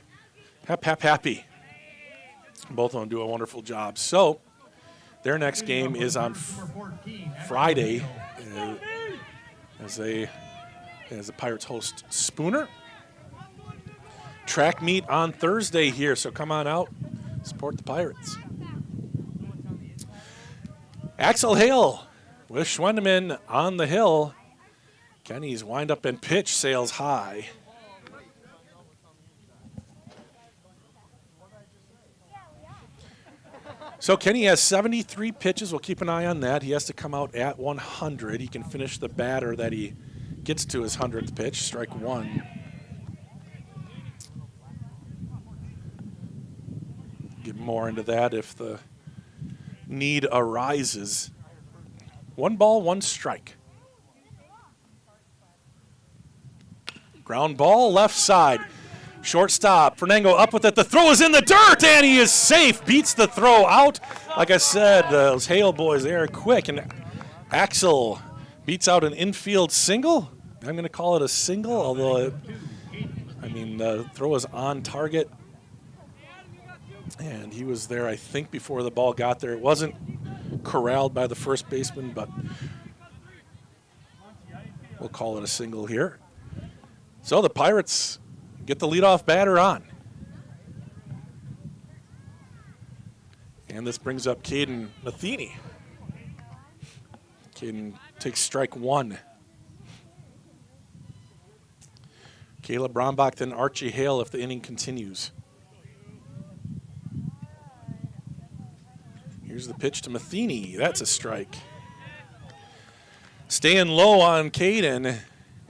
Happy. Both of them do a wonderful job. So their next game is on Friday as the Pirates host Spooner. Track meet on Thursday here, so come on out, support the Pirates. Axel Hale with Schwendeman on the hill. Kenny's wind up and pitch sails high. So Kenny has 73 pitches. We'll keep an eye on that. He has to come out at 100. He can finish the batter that he gets to his 100th pitch, strike 1. Give him more into that if the need arises. 1 ball, 1 strike. Ground ball, left side. Shortstop, Fernando up with it. The throw is in the dirt, and he is safe. Beats the throw out. Like I said, those Hale boys, they are quick. And Axel beats out an infield single. I'm going to call it a single, although the throw is on target. And he was there, I think, before the ball got there. It wasn't corralled by the first baseman, but we'll call it a single here. So the Pirates get the leadoff batter on. And this brings up Caden Matheny. Caden takes strike 1. Caleb Brombach, then Archie Hale if the inning continues. Here's the pitch to Matheny. That's a strike. Staying low on Caden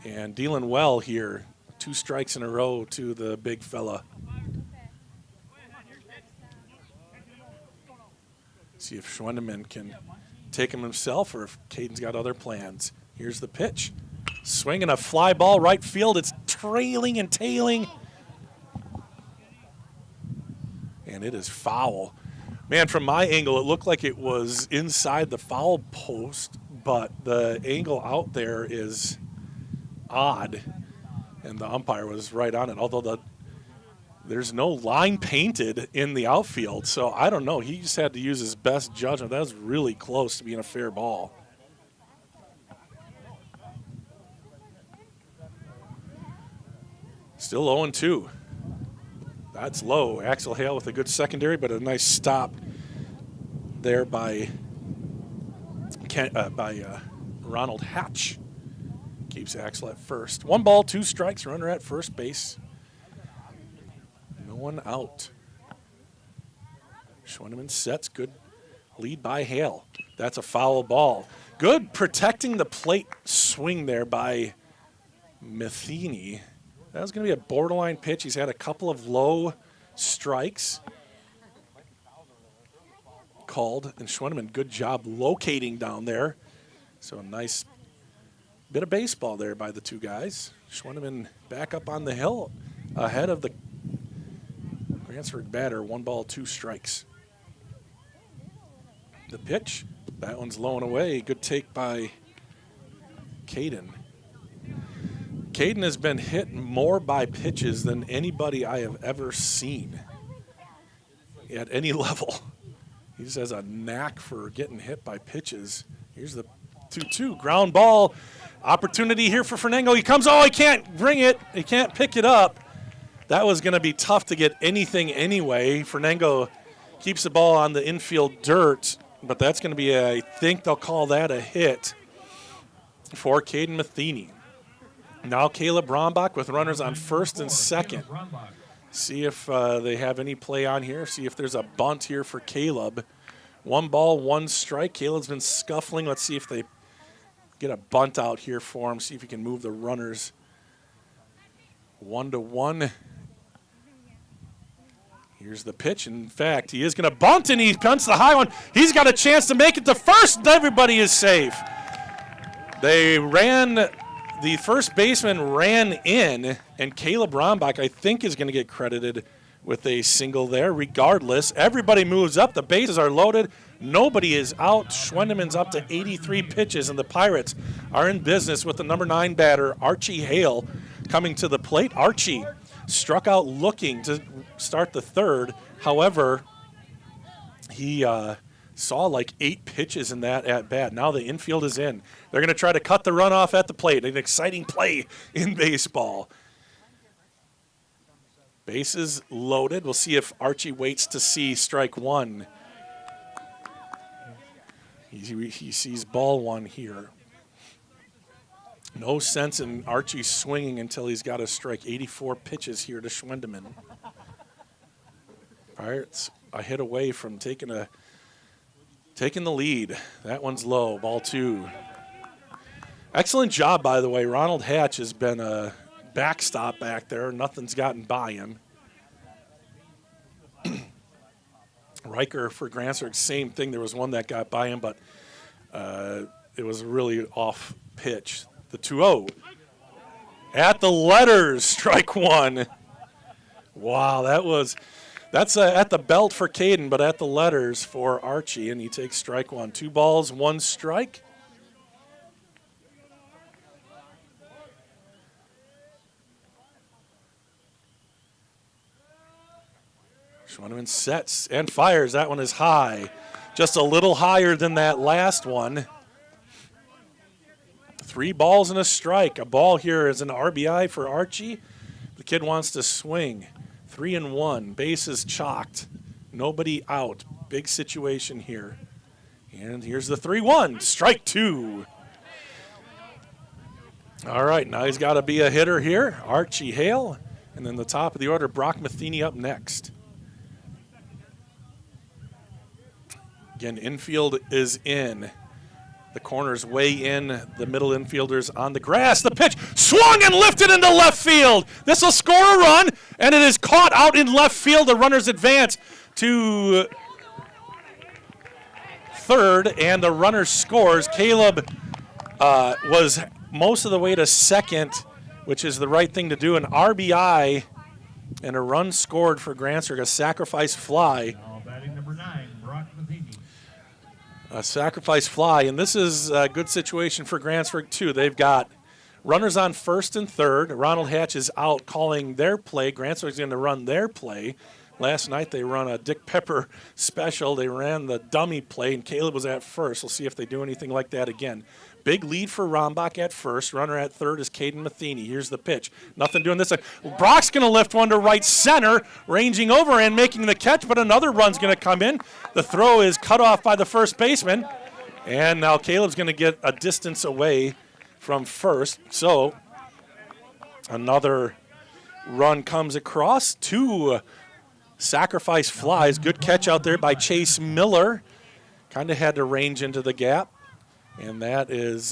and dealing well here. 2 strikes in a row to the big fella. See if Schwendeman can take him himself or if Caden's got other plans. Here's the pitch. Swinging a fly ball right field. It's trailing and tailing. And it is foul. Man, from my angle, it looked like it was inside the foul post, but the angle out there is odd. And the umpire was right on it, although there's no line painted in the outfield. So I don't know. He just had to use his best judgment. That was really close to being a fair ball. Still 0-2. That's low. Axel Hale with a good secondary, but a nice stop there by Ronald Hatch. Keeps Axel at first. 1 ball, 2 strikes, runner at first base. No one out. Schwendeman sets, good lead by Hale. That's a foul ball. Good protecting the plate swing there by Matheny. That was going to be a borderline pitch. He's had a couple of low strikes called, and Schwendeman, good job locating down there. So a nice bit of baseball there by the 2 guys. Schwendeman back up on the hill ahead of the Grantsburg batter. 1 ball, 2 strikes. The pitch, that one's low and away. Good take by Caden. Caden has been hit more by pitches than anybody I have ever seen at any level. He just has a knack for getting hit by pitches. Here's the 2-2 ground ball. Opportunity here for Fernando. He comes, he can't bring it. He can't pick it up. That was going to be tough to get anything anyway. Fernando keeps the ball on the infield dirt, but that's going to be, I think they'll call that a hit for Caden Matheny. Now Caleb Brombach with runners on first and second. See if they have any play on here. See if there's a bunt here for Caleb. 1 ball, 1 strike. Caleb's been scuffling. Let's see if they get a bunt out here for him. See if he can move the runners 1-1. Here's the pitch. In fact, he is going to bunt, and he punts the high one. He's got a chance to make it to first, and everybody is safe. The first baseman ran in, and Caleb Brombach, I think, is going to get credited with a single there. Regardless, everybody moves up. The bases are loaded. Nobody is out. Schwendeman's up to 83 pitches, and the Pirates are in business with the number 9 batter, Archie Hale, coming to the plate. Archie struck out looking to start the third. However, he saw like 8 pitches in that at bat. Now the infield is in. They're going to try to cut the run off at the plate. An exciting play in baseball. Bases loaded. We'll see if Archie waits to see strike 1. He sees ball 1 here. No sense in Archie swinging until he's got a strike. 84 pitches here to Schwendeman. Pirates a hit away from taking the lead. That one's low. Ball 2. Excellent job, by the way. Ronald Hatch has been a backstop back there. Nothing's gotten by him. Riker for Grantsburg, same thing. There was one that got by him, but it was really off pitch. The 2-0. At the letters, strike one. Wow, that's at the belt for Caden, but at the letters for Archie, and he takes strike one. 2 balls, 1 strike. Schwindeman sets and fires. That one is high. Just a little higher than that last one. 3 balls and a strike. A ball here is an RBI for Archie. The kid wants to swing. 3-1. Bases chalked. Nobody out. Big situation here. And here's the 3-1. Strike 2. All right, now he's got to be a hitter here. Archie Hale. And then the top of the order, Brock Matheny up next. Again, infield is in. The corners way in. The middle infielders on the grass. The pitch swung and lifted into left field. This will score a run, and it is caught out in left field. The runners advance to third, and the runner scores. Caleb was most of the way to second, which is the right thing to do. An RBI and a run scored for Grantsburg, a sacrifice fly. Now batting number 9, Brock Matheny. A sacrifice fly, and this is a good situation for Grantsburg, too. They've got runners on first and third. Ronald Hatch is out calling their play. Grantsburg's going to run their play. Last night they run a Dick Pepper special. They ran the dummy play, and Caleb was at first. We'll see if they do anything like that again. Big lead for Rombach at first. Runner at third is Caden Matheny. Here's the pitch. Nothing doing this side. Brock's going to lift one to right center, ranging over and making the catch, but another run's going to come in. The throw is cut off by the first baseman, and now Caleb's going to get a distance away from first. So another run comes across. 2 sacrifice flies. Good catch out there by Chase Miller. Kind of had to range into the gap. And that is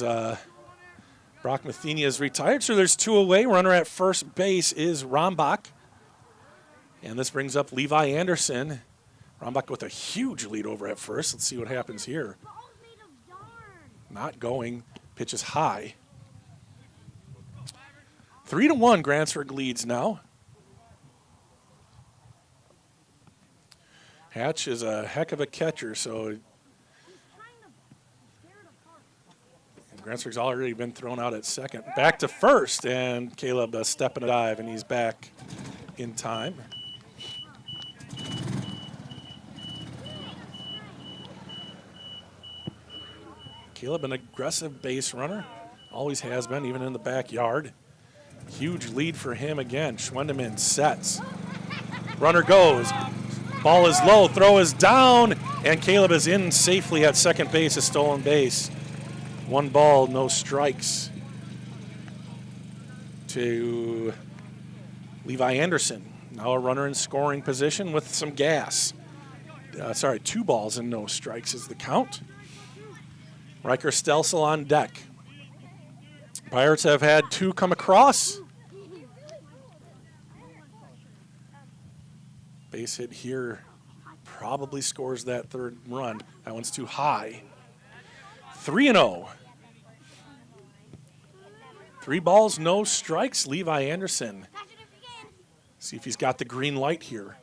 Brock Matheny is retired, so there's 2 away. Runner at first base is Rombach. And this brings up Levi Anderson. Rombach with a huge lead over at first. Let's see what happens here. Not going. Pitch is high. 3-1, Grantsburg leads now. Hatch is a heck of a catcher, so Grantsburg's already been thrown out at second. Back to first, and Caleb a step and a dive, and he's back in time. Caleb, an aggressive base runner, always has been, even in the backyard. Huge lead for him again. Schwendeman sets. Runner goes. Ball is low, throw is down, and Caleb is in safely at second base, a stolen base. 1 ball, no strikes to Levi Anderson. Now a runner in scoring position with some gas. 2 balls and no strikes is the count. Riker Stelsel on deck. Pirates have had 2 come across. Base hit here probably scores that 3rd run. That one's too high. 3-0. 3 balls, no strikes. Levi Anderson. See if he's got the green light here.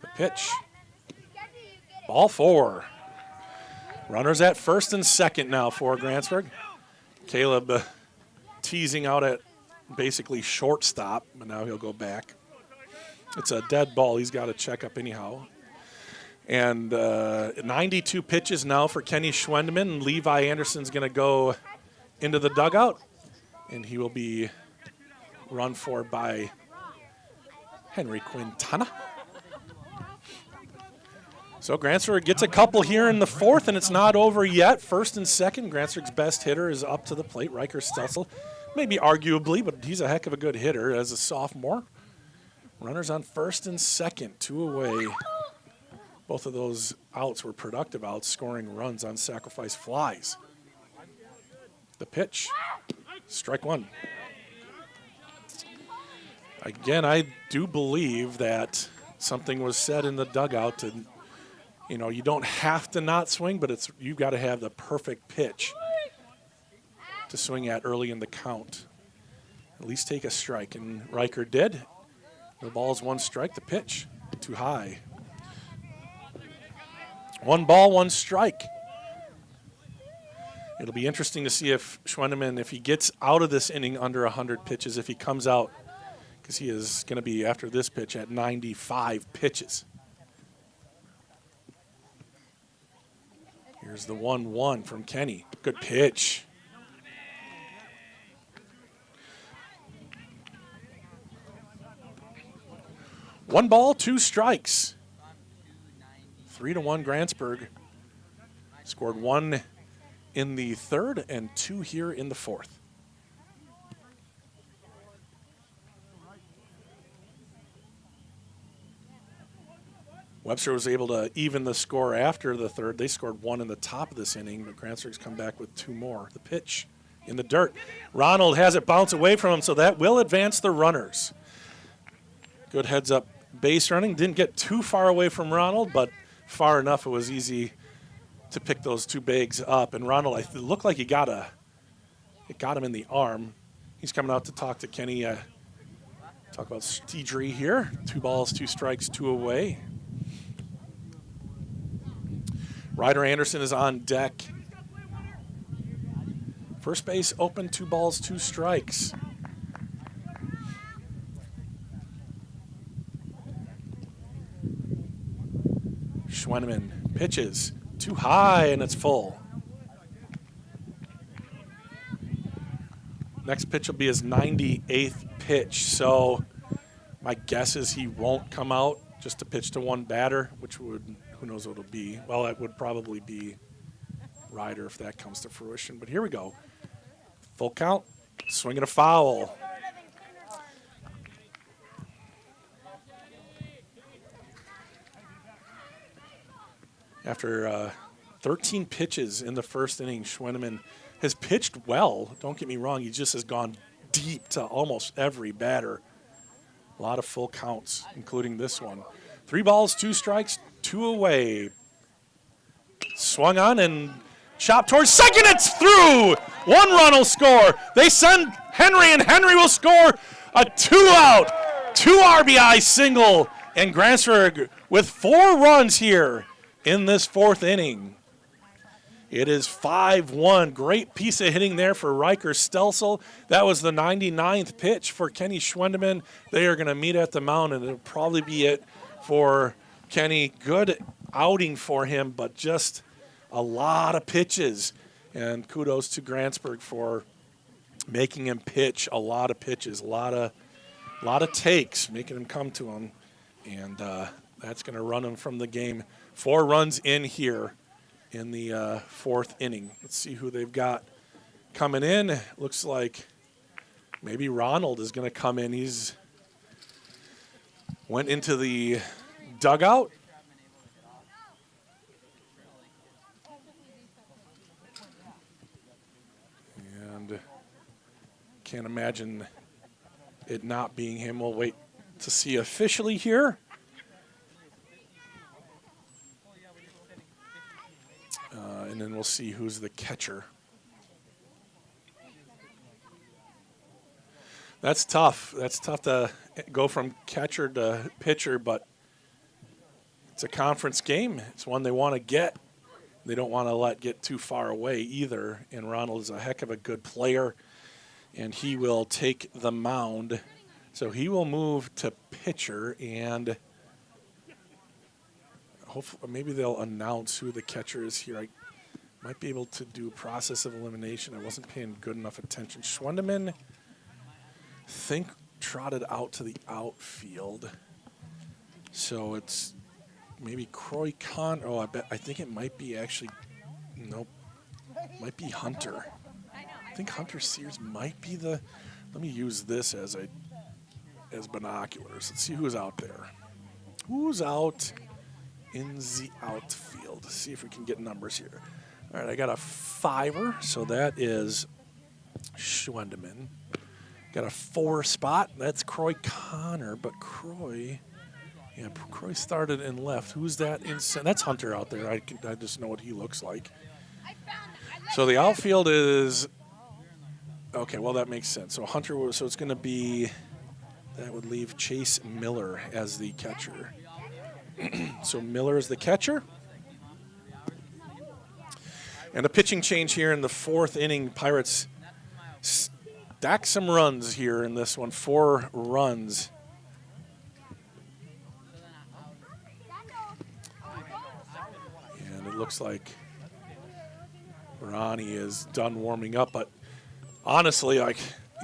The pitch. Ball 4. Runners at first and second now for Grantsburg. Caleb teasing out at basically shortstop, but now he'll go back. It's a dead ball. He's got to check up anyhow. And 92 pitches now for Kenny Schwendeman. Levi Anderson's going to go into the dugout, and he will be run for by Henry Quintana. So Grantsburg gets a couple here in the 4th, and it's not over yet. First and second, Grantsburg's best hitter is up to the plate, Riker Stelsel. Maybe arguably, but he's a heck of a good hitter as a sophomore. Runners on first and second, 2 away. Both of those outs were productive outs, scoring runs on sacrifice flies. The pitch, strike 1. Again, I do believe that something was said in the dugout to, you know, you don't have to not swing, but you've got to have the perfect pitch to swing at early in the count. At least take a strike, and Riker did. The ball's 1 strike, the pitch too high. 1 ball, 1 strike. It'll be interesting to see if Schwendeman, if he gets out of this inning under 100 pitches, if he comes out, because he is going to be, after this pitch, at 95 pitches. Here's the 1-1 from Kenny. Good pitch. One ball, 2 strikes. 3-1 Grantsburg. Scored 1 in the 3rd and 2 here in the 4th. Webster was able to even the score after the 3rd. They scored 1 in the top of this inning, but Grantsburg's come back with 2 more. The pitch in the dirt. Ronald has it bounce away from him, so that will advance the runners. Good heads-up base running. Didn't get too far away from Ronald, but far enough it was easy to pick those 2 bags up. And Ronald, it looked like it got him in the arm. He's coming out to talk to Kenny. Talk about Steedry here. 2 balls, 2 strikes, 2 away. Ryder Anderson is on deck. First base open, 2 balls, 2 strikes. Schwendeman pitches too high, and it's full. Next pitch will be his 98th pitch, so my guess is he won't come out just to pitch to 1 batter, which would, who knows what it'll be. Well, it would probably be Ryder if that comes to fruition. But here we go. Full count, swinging a foul. After 13 pitches in the 1st inning, Schwendeman has pitched well. Don't get me wrong, he just has gone deep to almost every batter. A lot of full counts, including this one. 3 balls, 2 strikes, 2 away. Swung on and chopped towards second. It's through. 1 run will score. They send Henry, and Henry will score a 2-out, 2 RBI single. And Grantsburg with 4 runs here in this 4th inning. It is 5-1. Great piece of hitting there for Riker Stelsel. That was the 99th pitch for Kenny Schwendeman. They are going to meet at the mound, and it'll probably be it for Kenny. Good outing for him, but just a lot of pitches. And kudos to Grantsburg for making him pitch a lot of pitches, a lot of takes, making him come to him. And that's going to run him from the game. 4 runs in here in the 4th inning. Let's see who they've got coming in. Looks like maybe Ronald is going to come in. He's went into the dugout. And can't imagine it not being him. We'll wait to see officially here. And then we'll see who's the catcher. That's tough. That's tough to go from catcher to pitcher, but it's a conference game. It's one they want to get. They don't want to let get too far away either. And Ronald is a heck of a good player, and he will take the mound. So he will move to pitcher, and hopefully maybe they'll announce who the catcher is here. I might be able to do process of elimination. I wasn't paying good enough attention. Schwendeman, think, trotted out to the outfield. So it's maybe Croy Con. Oh, I think it might be actually, nope, might be Hunter. I think Hunter Sears might be the, let me use this as binoculars. Let's see who's out there. Who's out in the outfield? Let's see if we can get numbers here. All right, I got a 5er, so that is Schwendeman. Got a 4 spot. That's Croy Connor, but Croy started and left. Who's that in center? That's Hunter out there. I just know what he looks like. So the outfield is, okay, well, that makes sense. So Hunter, so it's going to be, that would leave Chase Miller as the catcher. So Miller is the catcher. And a pitching change here in the 4th inning. Pirates stack some runs here in this one, 4 runs. And it looks like Ronnie is done warming up, but honestly,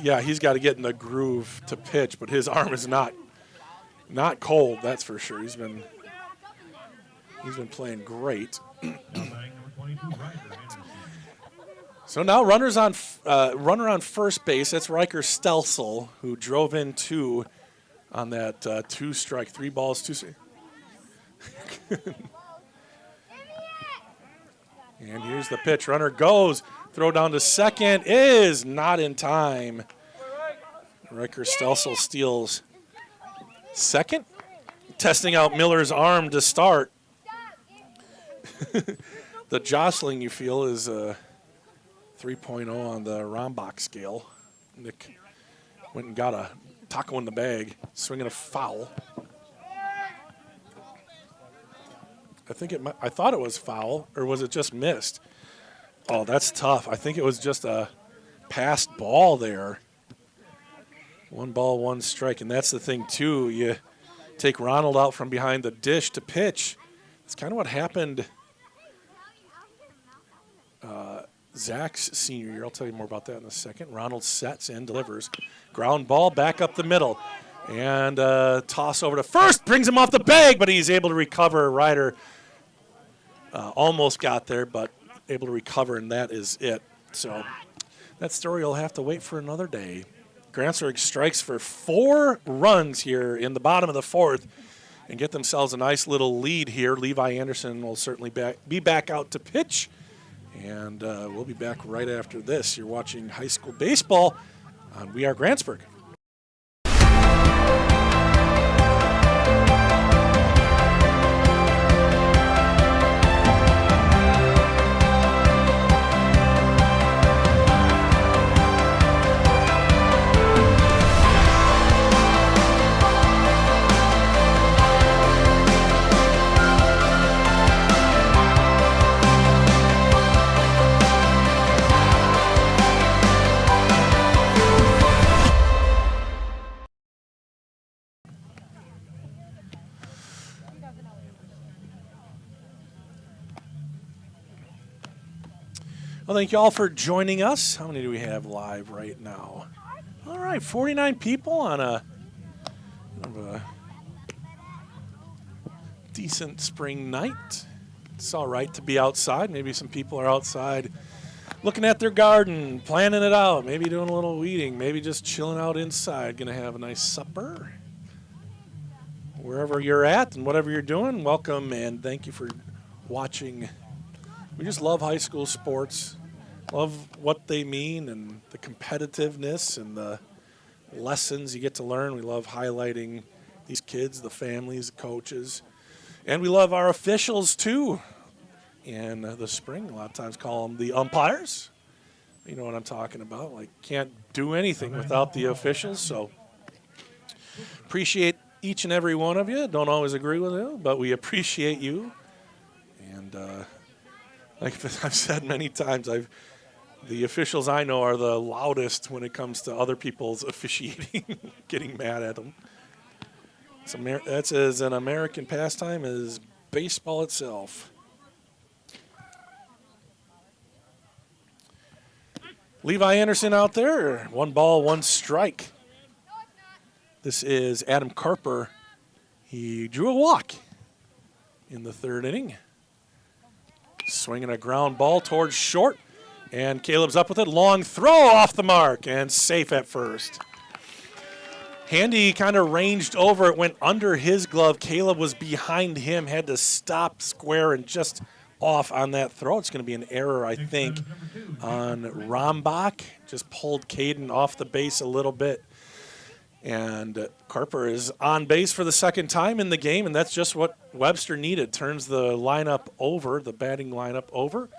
yeah, he's got to get in the groove to pitch, but his arm is not cold, that's for sure. He's been playing great. So now runner on first base. That's Riker Stelsel, who drove in 2 on that 2-strike, 3 balls, 2 strikes. And here's the pitch. Runner goes. Throw down to second is not in time. Riker Stelsel steals second. Testing out Miller's arm to start. The jostling you feel is 3.0 on the Rombach scale. Nick went and got a taco in the bag, swinging a foul. I thought it was foul, or was it just missed? Oh, that's tough. I think it was just a passed ball there. 1 ball, 1 strike, and that's the thing too. You take Ronald out from behind the dish to pitch. It's kind of what happened Zach's senior year. I'll tell you more about that in a second. Ronald sets and delivers. Ground ball back up the middle. And toss over to first. Brings him off the bag, but he's able to recover. Ryder almost got there, but able to recover, and that is it. So that story will have to wait for another day. Grantsburg strikes for 4 runs here in the bottom of the 4th and get themselves a nice little lead here. Levi Anderson will certainly be back out to pitch. And we'll be back right after this. You're watching high school baseball on We Are Grantsburg. Well, thank you all for joining us. How many do we have live right now? All right, 49 people on a decent spring night. It's all right to be outside. Maybe some people are outside looking at their garden, planning it out, maybe doing a little weeding, maybe just chilling out inside, going to have a nice supper. Wherever you're at and whatever you're doing, welcome and thank you for watching. We just love high school sports, love what they mean and the competitiveness and the lessons you get to learn. We love highlighting these kids, the families, the coaches, and we love our officials too. In the spring, a lot of times call them the umpires. You know what I'm talking about. Like, can't do anything without the officials. So appreciate each and every one of you. Don't always agree with you, but we appreciate you. And like I've said many times, the officials I know are the loudest when it comes to other people's officiating, getting mad at them. That's as an American pastime as baseball itself. Levi Anderson out there, 1 ball, 1 strike. This is Adam Carper. He drew a walk in the 3rd inning. Swinging a ground ball towards short, and Caleb's up with it. Long throw off the mark and safe at first. Handy kind of ranged over. It went under his glove. Caleb was behind him, had to stop square and just off on that throw. It's going to be an error, I think, on Rombach. Just pulled Caden off the base a little bit. And Carper is on base for the second time in the game, and that's just what Webster needed. Turns the lineup over, the batting lineup over.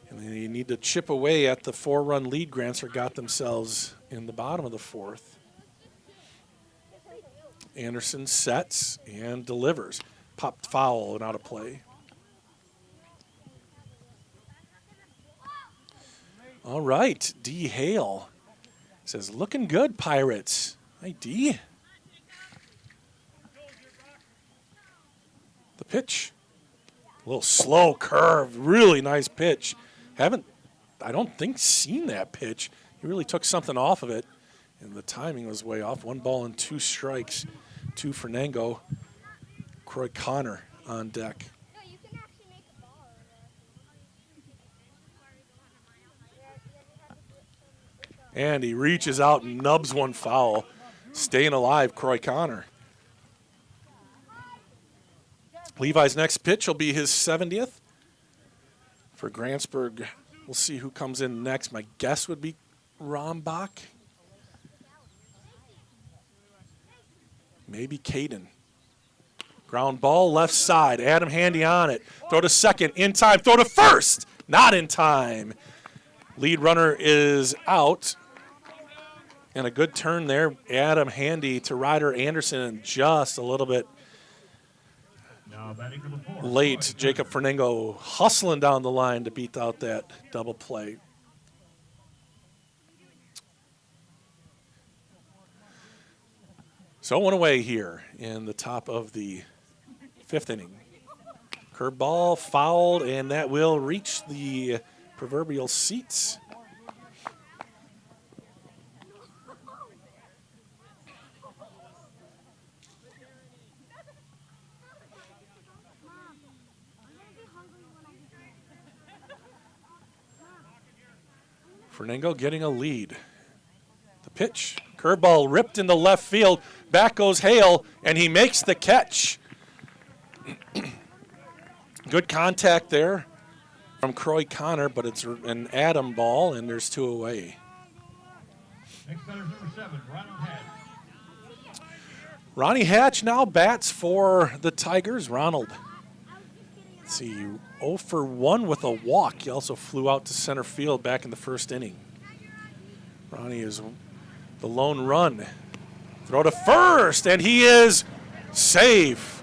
And they need to chip away at the 4-run lead Grantsburg got themselves in the bottom of the fourth. Anderson sets and delivers. Popped foul and out of play. All right, D. Hale says, looking good, Pirates. Hi, D. The pitch. A little slow curve, really nice pitch. I don't think, seen that pitch. He really took something off of it, and the timing was way off. 1 ball and 2 strikes to Fernango. Croy Connor on deck. And he reaches out and nubs one foul. Staying alive, Croy Connor. Levi's next pitch will be his 70th. For Grantsburg, we'll see who comes in next. My guess would be Rombach. Maybe Caden. Ground ball left side. Adam Handy on it. Throw to second. In time. Throw to first. Not in time. Lead runner is out. And a good turn there. Adam Handy to Ryder Anderson, and just a little bit late. Jacob Fernango hustling down the line to beat out that double play. So 1 away here in the top of the 5th inning. Curveball fouled, and that will reach the proverbial seats. Fernango getting a lead. The pitch. Curveball ripped into left field. Back goes Hale, and he makes the catch. Good contact there from Croy Connor, but it's an Adam ball, and there's 2 away. Next batter is number 7, Ronald Hatch. Ronnie Hatch now bats for the Tigers. Ronald, let's see, 0 for 1 with a walk. He also flew out to center field back in the 1st inning. Ronnie is the lone run. Throw to first, and he is safe.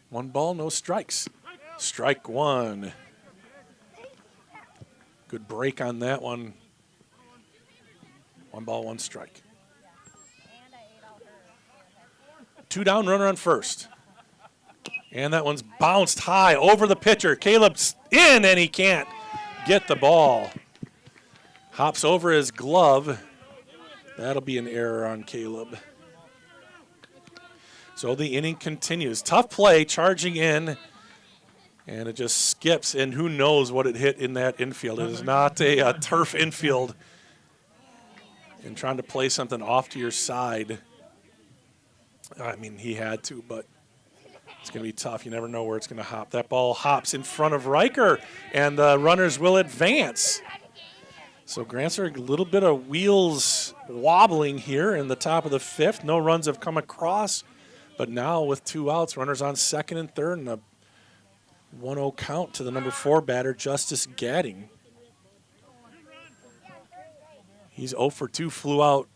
One ball, no strikes. Strike 1. Good break on that one. 1 ball, 1 strike. 2 down, runner on first. And that one's bounced high over the pitcher. Caleb's in, and he can't get the ball. Hops over his glove. That'll be an error on Caleb. So the inning continues. Tough play, charging in, and it just skips, and who knows what it hit in that infield. It is not a turf infield. And trying to play something off to your side, I mean, he had to, but it's going to be tough. You never know where it's going to hop. That ball hops in front of Riker, and the runners will advance. So Grantsburg, a little bit of wheels wobbling here in the top of the 5th. No runs have come across. But now with 2 outs, runners on 2nd and 3rd, and a 1-0 count to the number 4 batter, Justice Gadding. He's 0 for 2, flew out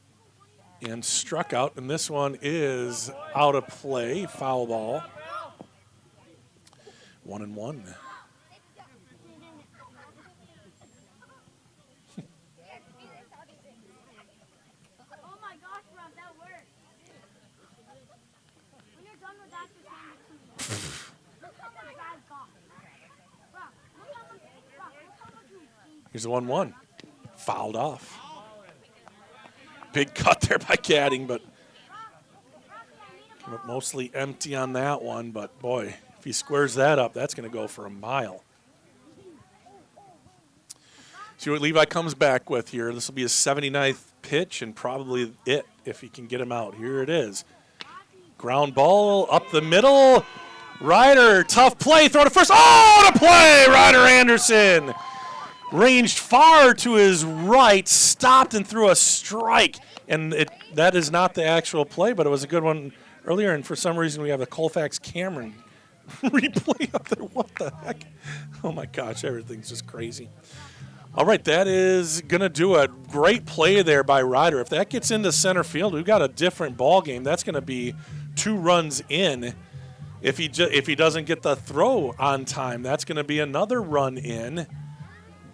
and struck out, and this one is out of play, foul ball. 1-1. Here's the 1-1. Fouled off. Big cut there by Gadding, but mostly empty on that one. But, boy, if he squares that up, that's going to go for a mile. See what Levi comes back with here. This will be his 79th pitch and probably it if he can get him out. Here it is. Ground ball up the middle. Ryder, tough play, throw to first. Oh, the play! Ryder Anderson ranged far to his right, stopped and threw a strike. And that is not the actual play, but it was a good one earlier. And for some reason, we have the Colfax Cameron replay up there. What the heck? Oh, my gosh, everything's just crazy. All right, that is going to do a great play there by Ryder. If that gets into center field, we've got a different ball game. That's going to be 2 runs in. If he doesn't get the throw on time, that's going to be another run in.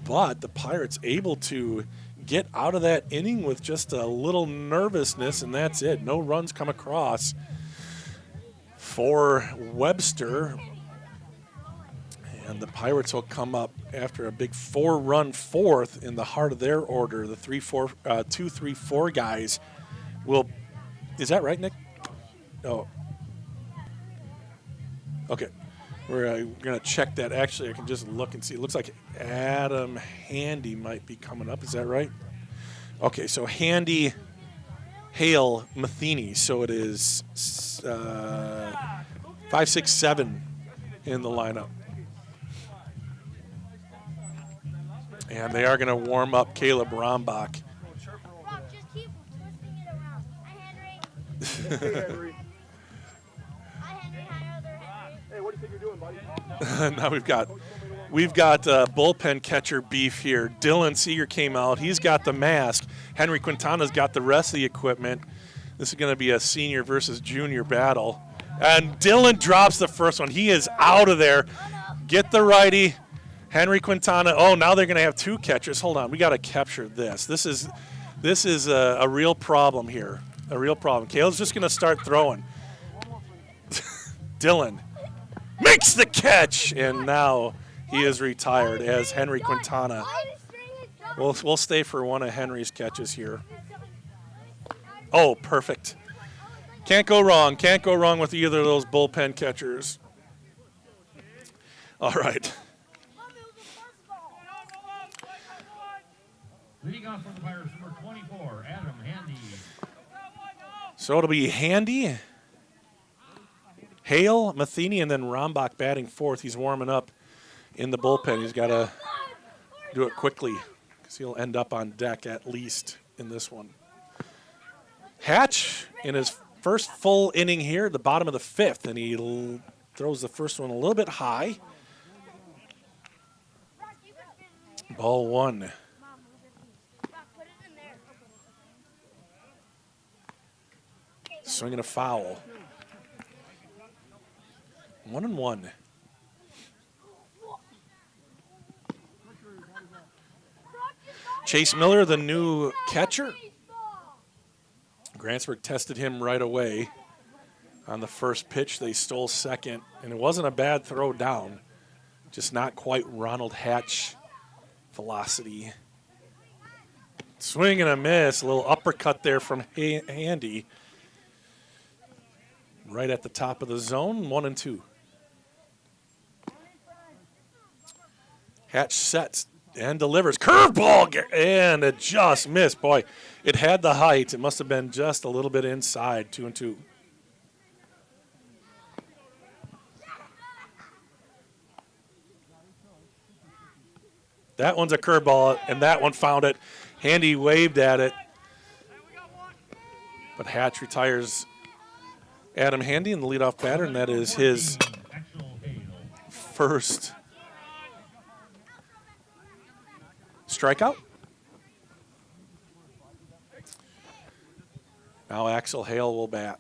But the Pirates able to get out of that inning with just a little nervousness, and that's it. No runs come across for Webster. And the Pirates will come up after a big 4-run fourth in the heart of their order. The 2-3-4 guys will. Is that right, Nick? Oh. Okay. We're going to check that. Actually, I can just look and see. It looks like Adam Handy might be coming up. Is that right? Okay, so Handy, Hale, Matheny. So it is 5, 6, 7 in the lineup. And they are going to warm up Caleb Rombach. Just keep twisting it around. Hi, Henry. Hi, Henry. Hi, other Henry. Hey, what do you think you're doing, buddy? Now we've got bullpen catcher beef here. Dylan Seeger came out. He's got the mask. Henry Quintana's got the rest of the equipment. This is going to be a senior versus junior battle. And Dylan drops the first one. He is out of there. Get the righty. Henry Quintana. Oh, now they're going to have 2 catchers. Hold on. We got to capture this. This is a real problem here. A real problem. Caleb's just going to start throwing. Dylan makes the catch, and now he is retired as Henry Quintana. We'll stay for one of Henry's catches here. Oh, perfect. Can't go wrong. Can't go wrong with either of those bullpen catchers. All right. Leading off from the Pirates, number 24, Adam Handy. So it'll be Handy, Hale, Matheny, and then Rombach batting fourth. He's warming up in the bullpen. He's got to do it quickly because he'll end up on deck at least in this one. Hatch in his first full inning here at the bottom of the 5th, and he throws the first one a little bit high. Ball 1. Swinging a foul. 1-1. Chase Miller, the new catcher. Grantsburg tested him right away on the first pitch. They stole second, and it wasn't a bad throw down, just not quite Ronald Hatch velocity. Swing and a miss, a little uppercut there from Handy. Right at the top of the zone, 1-2. Hatch sets and delivers. Curveball, and it just missed. Boy, it had the height. It must have been just a little bit inside, 2-2. That one's a curveball, and that one found it. Handy waved at it. But Hatch retires Adam Handy in the leadoff batter, and that is his first strikeout. Now Axel Hale will bat.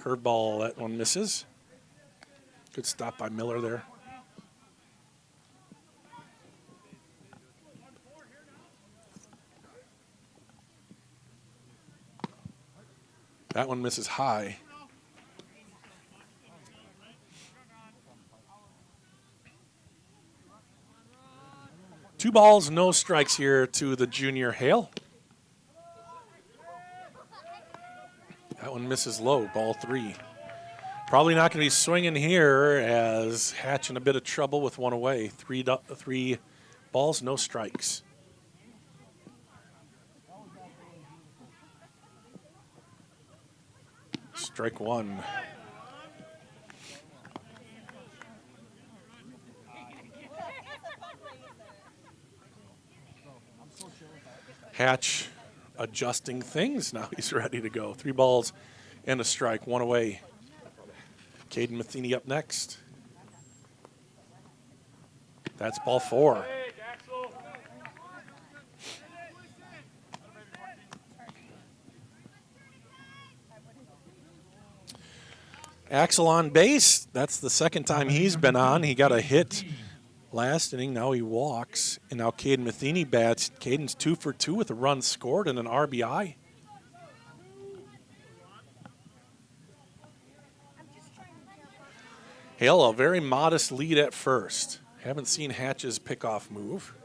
Curveball, that one misses. Good stop by Miller there. That one misses high. Two balls, no strikes here to the junior Hale. That one misses low, ball 3. Probably not going to be swinging here as Hatch in a bit of trouble with one away. Three balls, no strikes. Strike one. Hatch adjusting things. Now he's ready to go. 3 balls and a strike, one away. Caden Matheny up next. That's ball 4. Axel on base. That's the second time he's been on. He got a hit last inning. Now he walks. And now Caden Matheny bats. Caden's 2 for 2 with a run scored and an RBI. Hale, a very modest lead at first. Haven't seen Hatch's pickoff move.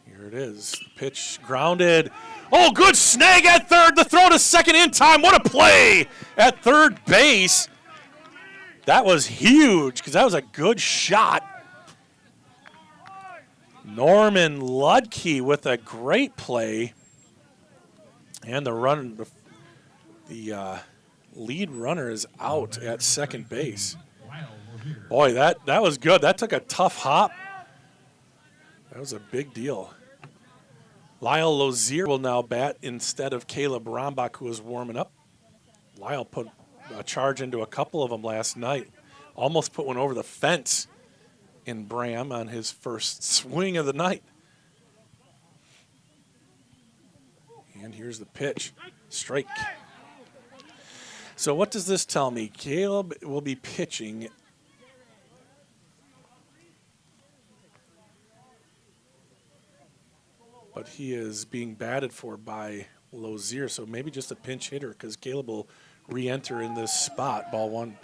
Here it is. Pitch grounded. Oh, good snag at third. The throw to second in time. What a play at third base. That was huge because that was a good shot. Norman Ludke with a great play. And the lead runner is out at second base. Boy, that was good. That took a tough hop. That was a big deal. Lyle Lozier will now bat instead of Caleb Rombach, who was warming up. Lyle put a charge into a couple of them last night. Almost put one over the fence in Bram on his first swing of the night. And here's the pitch. Strike. So what does this tell me? Caleb will be pitching. But he is being batted for by Lozier, so maybe just a pinch hitter because Caleb will re-enter in this spot, ball 1.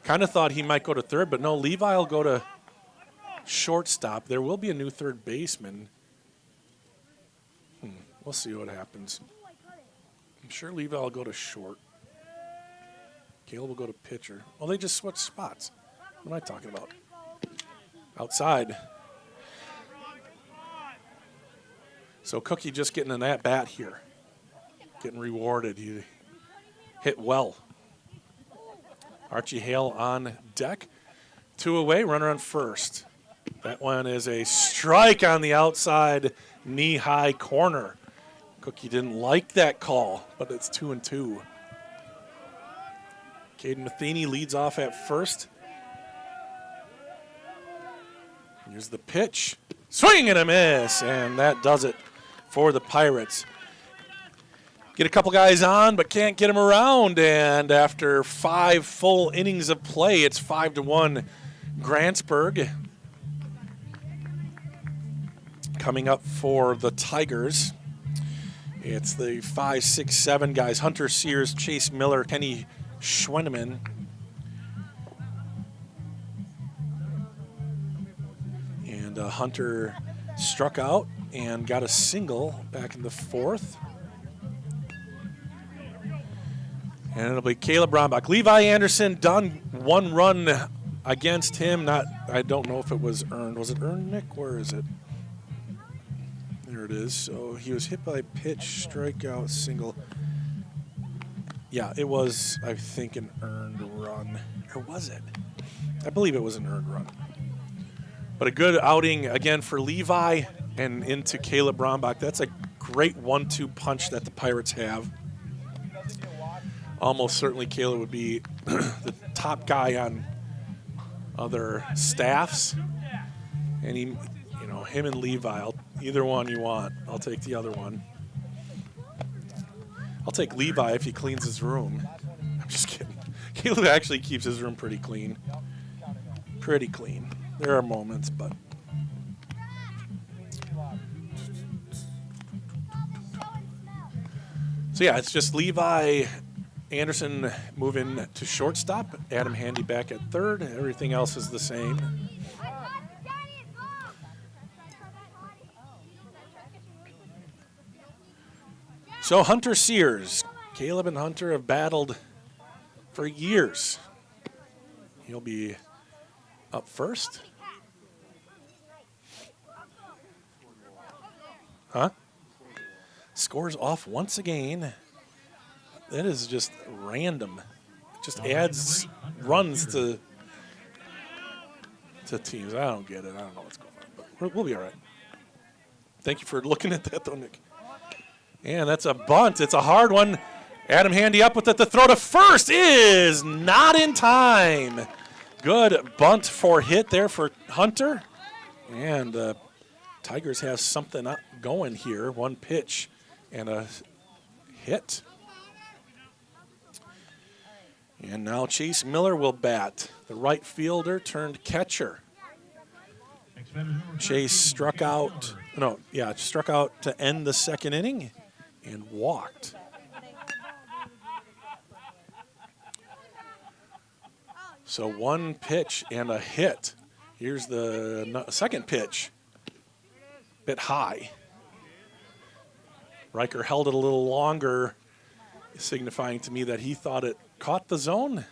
Kind of thought he might go to third, but no, Levi will go to shortstop. There will be a new third baseman. We'll see what happens. I'm sure Levi will go to short. Caleb will go to pitcher. Well, they just switched spots. What am I talking about? Outside. So Cookie just getting an at-bat here. Getting rewarded. He hit well. Archie Hale on deck. 2 away, runner on first. That one is a strike on the outside knee-high corner. Cookie didn't like that call, but it's 2-2. Caden Matheny leads off at first. Here's the pitch. Swing and a miss, and that does it for the Pirates. Get a couple guys on, but can't get them around, and after 5 full innings of play, it's 5-1 Grantsburg. Coming up for the Tigers, it's the 5, 6, 7 guys. Hunter Sears, Chase Miller, Kenny Schwenneman. And Hunter struck out and got a single back in the 4th. And it'll be Caleb Rombach. Levi Anderson done 1 run against him. I don't know if it was earned. Was it earned, Nick? Where is it? There it is. So he was hit by pitch, strikeout, single. Yeah, it was, I think, an earned run. Or was it? I believe it was an earned run. But a good outing again for Levi and into Caleb Rombach. That's a great 1-2 punch that the Pirates have. Almost certainly Caleb would be the top guy on other staffs. And he, him and Levi, either one you want. I'll take the other one. I'll take Levi if he cleans his room. I'm just kidding. Caleb actually keeps his room pretty clean. Pretty clean. There are moments, but. So yeah, it's just Levi Anderson moving to shortstop. Adam Handy back at third. Everything else is the same. So Hunter Sears. Caleb and Hunter have battled for years. He'll be up first. Huh? Scores off once again. That is just random. It just adds runs to teams. I don't get it. I don't know what's going on, but we'll be all right. Thank you for looking at that, though, Nick. And that's a bunt. It's a hard one. Adam Handy up with it. The throw to first is not in time. Good bunt for hit there for Hunter. And Tigers have something up going here. One pitch and a hit. And now Chase Miller will bat. The right fielder turned catcher. Chase struck out to end the second inning and walked. So one pitch and a hit. Here's the second pitch. Bit high. Riker held it a little longer, signifying to me that he thought it caught the zone,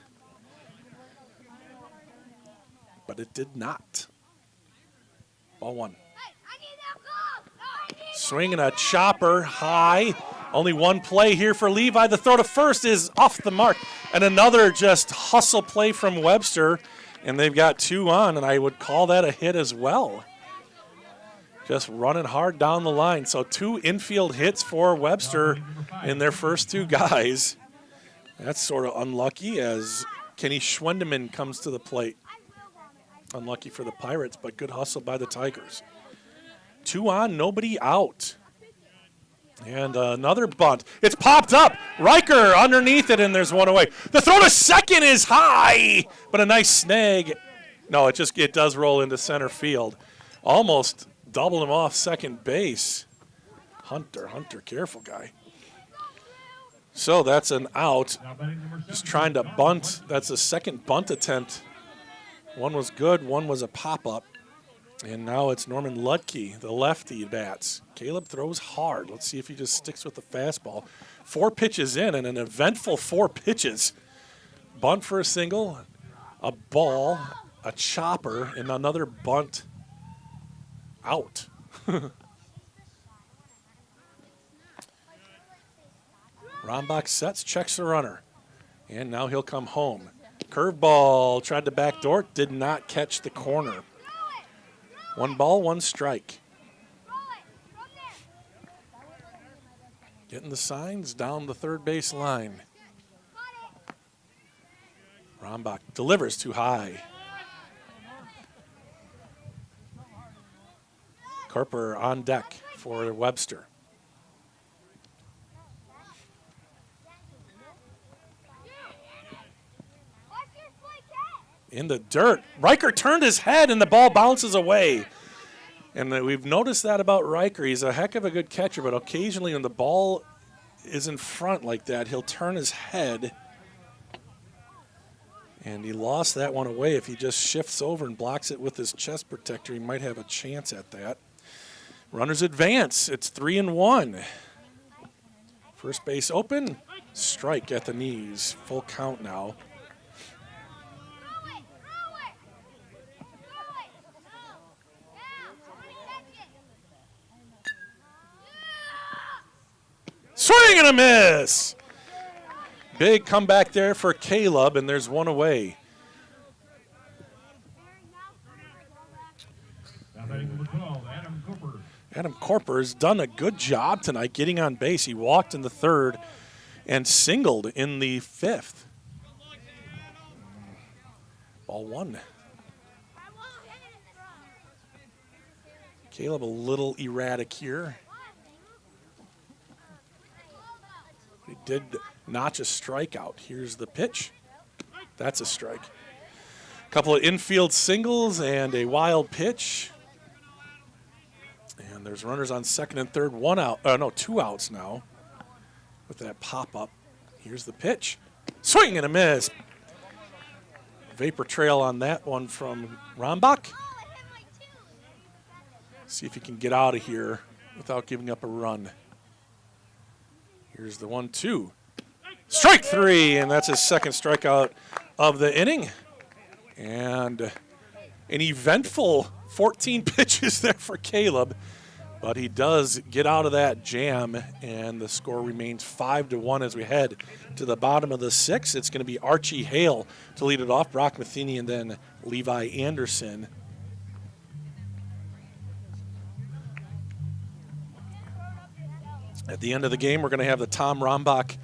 but it did not. Ball one. Swinging a chopper high. Only one play here for Levi. The throw to first is off the mark. And another just hustle play from Webster. And they've got two on, and I would call that a hit as well. Just running hard down the line. So two infield hits for Webster in their first two guys. That's sort of unlucky as Kenny Schwendeman comes to the plate. Unlucky for the Pirates, but good hustle by the Tigers. Two on, nobody out. And another bunt. It's popped up. Riker underneath it, and there's one away. The throw to second is high, but a nice snag. No, it does roll into center field. Almost doubled him off second base. Hunter, careful guy. So that's an out. Just trying to bunt. That's a second bunt attempt. One was good, one was a pop-up. And now it's Norman Ludke, the lefty, bats. Caleb throws hard. Let's see if he just sticks with the fastball. 4 pitches in, and an eventful 4 pitches. Bunt for a single, a ball, a chopper, and another bunt out. Rombach sets, checks the runner. And now he'll come home. Curveball, tried to backdoor, did not catch the corner. 1 ball, 1 strike. Getting the signs down the third base line. Rombach delivers too high. Corper on deck for Webster. In the dirt. Riker turned his head and the ball bounces away. And we've noticed that about Riker. He's a heck of a good catcher, but occasionally when the ball is in front like that, he'll turn his head. And he lost that one away. If he just shifts over and blocks it with his chest protector, he might have a chance at that. Runners advance. It's 3-1. First base open. Strike at the knees. Full count now. Swing and a miss. Big comeback there for Caleb, and there's one away. Adam Corper's done a good job tonight getting on base. He walked in the third and singled in the fifth. Ball one. Caleb a little erratic here. He did notch a strikeout. Here's the pitch. That's a strike. A couple of infield singles and a wild pitch. And there's runners on second and third. 2 outs now with that pop-up. Here's the pitch. Swing and a miss. Vapor trail on that one from Rombach. See if he can get out of here without giving up a run. Here's the 1-2. Strike 3, and that's his second strikeout of the inning. And an eventful 14 pitches there for Caleb, but he does get out of that jam, and the score remains 5-1 as we head to the bottom of the 6th. It's going to be Archie Hale to lead it off, Brock Matheny, and then Levi Anderson. At the end of the game, we're going to have the Tom Rombach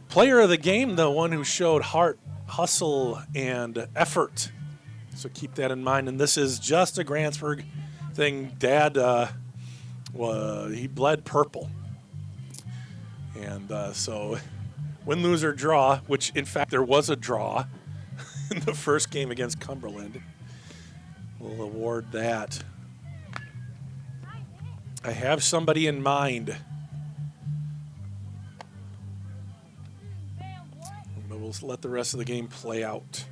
Player of the Game, the one who showed heart, hustle, and effort. So keep that in mind. And this is just a Grantsburg thing. Dad, he bled purple. And so win, lose, or draw, which in fact there was a draw in the first game against Cumberland. We'll award that. I have somebody in mind. But we'll let the rest of the game play out.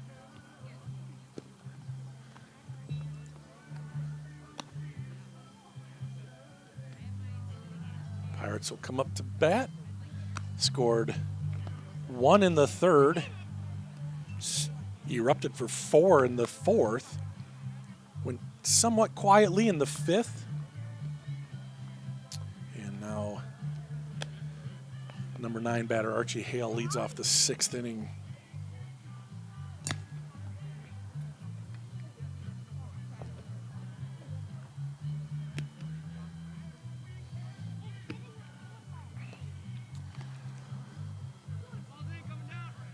Pirates will come up to bat. Scored 1 in the 3rd. Erupted for 4 in the 4th. Went somewhat quietly in the 5th. And now number 9 batter Archie Hale leads off the 6th inning.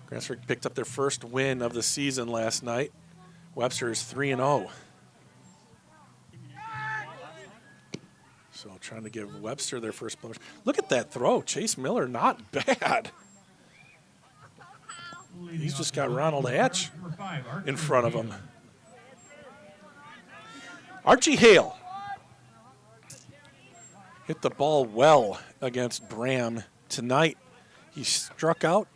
Grantsburg picked up their first win of the season last night. Webster is 3-0. So trying to give Webster their first bonus. Look at that throw. Chase Miller, not bad. He's just got Ronald Hatch in front of him. Archie Hale hit the ball well against Bram tonight. He struck out.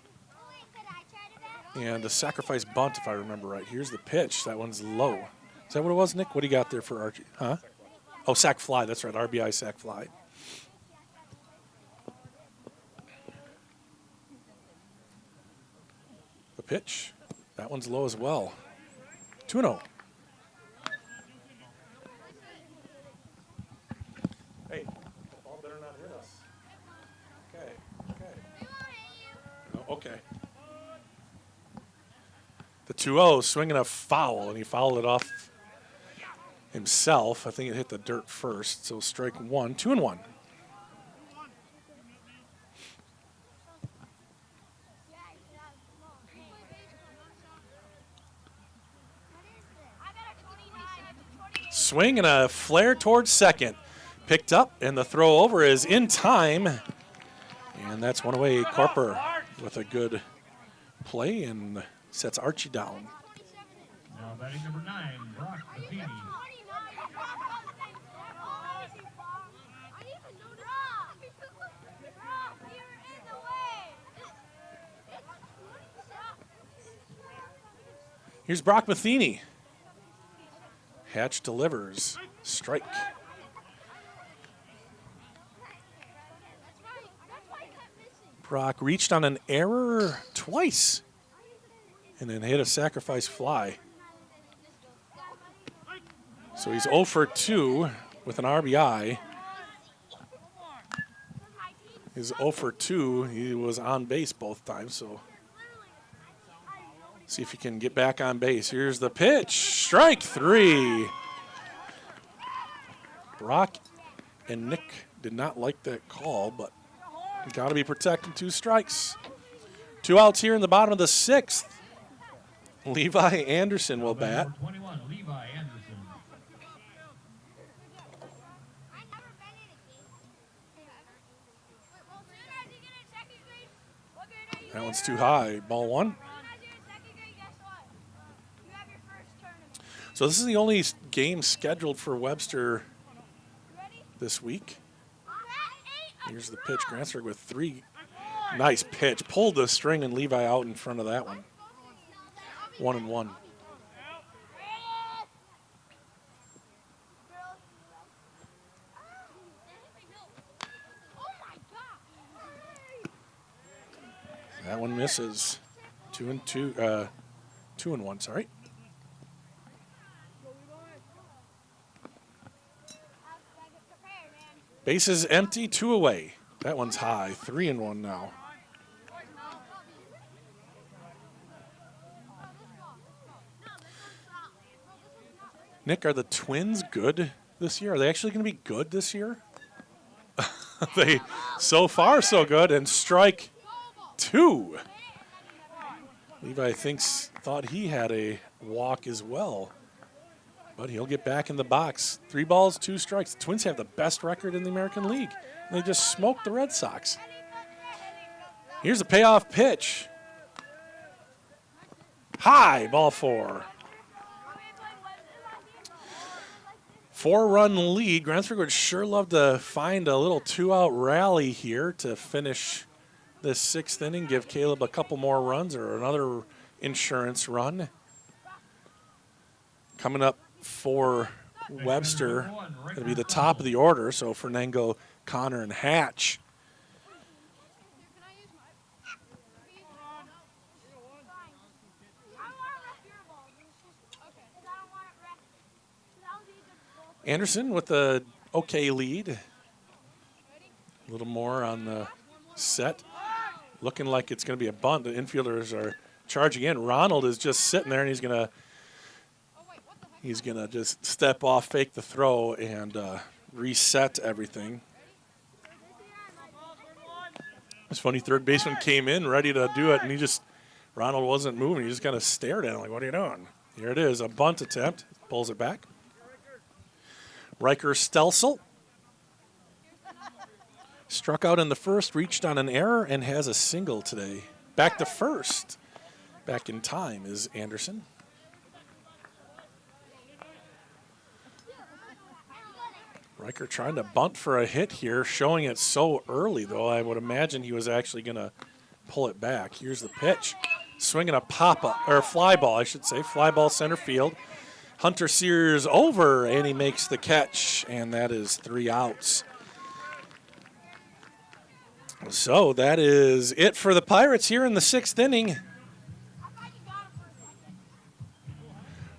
And a sacrifice bunt, if I remember right. Here's the pitch. That one's low. Is that what it was, Nick? What do you got there for Archie? Huh? Oh, sac fly. That's right. RBI sac fly. The pitch. That one's low as well. 2-0. Hey, the ball better not hit us. Okay. No, okay. The 2-0, swinging a foul, and he fouled it off himself. I think it hit the dirt first, so strike 1, 2-1. Swing and a flare towards second. Picked up, and the throw over is in time. And that's one away. Corper with a good play and sets Archie down. Now batting number 9, Brock Matheny. Here's Brock Matheny. Hatch delivers. Strike. Brock reached on an error twice and then hit a sacrifice fly. So he's 0 for 2 with an RBI. He's 0 for 2. He was on base both times, so see if he can get back on base. Here's the pitch. Strike 3. Brock and Nick did not like that call, but you got to be protecting 2 strikes. 2 outs here in the bottom of the 6th. Levi Anderson will bat. 21, Levi Anderson. That one's too high. Ball 1. So this is the only game scheduled for Webster this week. Here's the pitch. Grantsburg with 3. Nice pitch. Pulled the string and Levi out in front of that one. 1-1. That one misses. 2-1, sorry. Bases empty, 2 away. That one's high, 3-1 now. Nick, are the Twins good this year? Are they actually going to be good this year? They, so far, so good. And strike 2. Levi thought he had a walk as well, but he'll get back in the box. 3 balls, 2 strikes. The Twins have the best record in the American League. And they just smoked the Red Sox. Here's a payoff pitch. High, ball 4. 4-run lead. Grantsburg would sure love to find a little 2-out rally here to finish this 6th inning, give Caleb a couple more runs or another insurance run. Coming up for Webster, it'll be the top of the order, so Fernango, Connor, and Hatch. Anderson with the okay lead. A little more on the set. Looking like it's going to be a bunt. The infielders are charging in. Ronald is just sitting there, and he's going to just step off, fake the throw, and reset everything. It's funny, third baseman came in ready to do it, and Ronald wasn't moving. He just kind of stared at him like, what are you doing? Here it is, a bunt attempt. Pulls it back. Riker Stelsel struck out in the first, reached on an error, and has a single today. Back to first. Back in time is Anderson. Riker trying to bunt for a hit here, showing it so early, though. I would imagine he was actually going to pull it back. Here's the pitch. Swinging a fly ball, I should say. Fly ball center field. Hunter Sears over, and he makes the catch, and that is 3 outs. So that is it for the Pirates here in the 6th inning.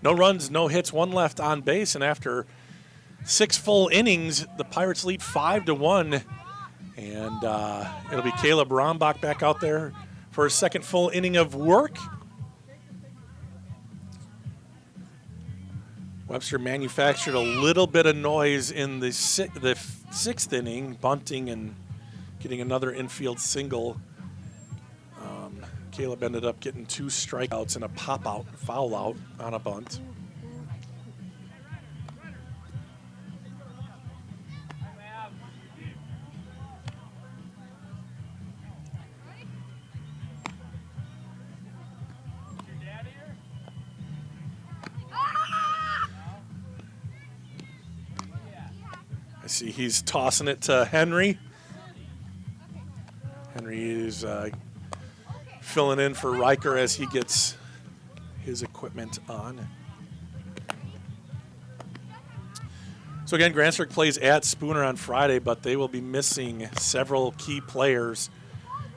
No runs, no hits, 1 left on base, and after 6 full innings, the Pirates lead 5-1, and it'll be Caleb Rombach back out there for his 2nd full inning of work. Webster manufactured a little bit of noise in the 6th inning, bunting and getting another infield single. Caleb ended up getting 2 strikeouts and a pop-out, foul out on a bunt. I see he's tossing it to Henry. Henry is filling in for Riker as he gets his equipment on. So again, Grantsburg plays at Spooner on Friday, but they will be missing several key players,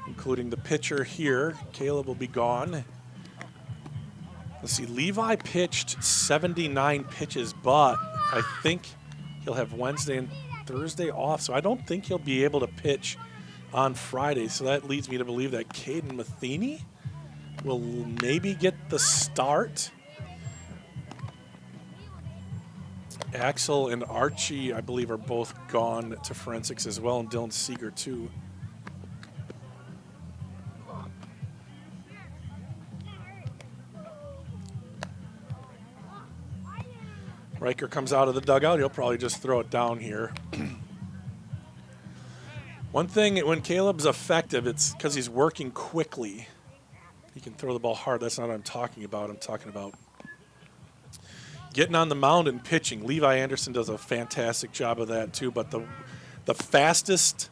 including the pitcher here. Caleb will be gone. Let's see, Levi pitched 79 pitches, but I think he'll have Wednesday and Thursday off, so I don't think he'll be able to pitch on Friday. So that leads me to believe that Caden Matheny will maybe get the start. Axel and Archie, I believe, are both gone to forensics as well, and Dylan Seeger too. Riker comes out of the dugout. He'll probably just throw it down here. One thing, when Caleb's effective, it's because he's working quickly. He can throw the ball hard. That's not what I'm talking about. I'm talking about getting on the mound and pitching. Levi Anderson does a fantastic job of that too, but the fastest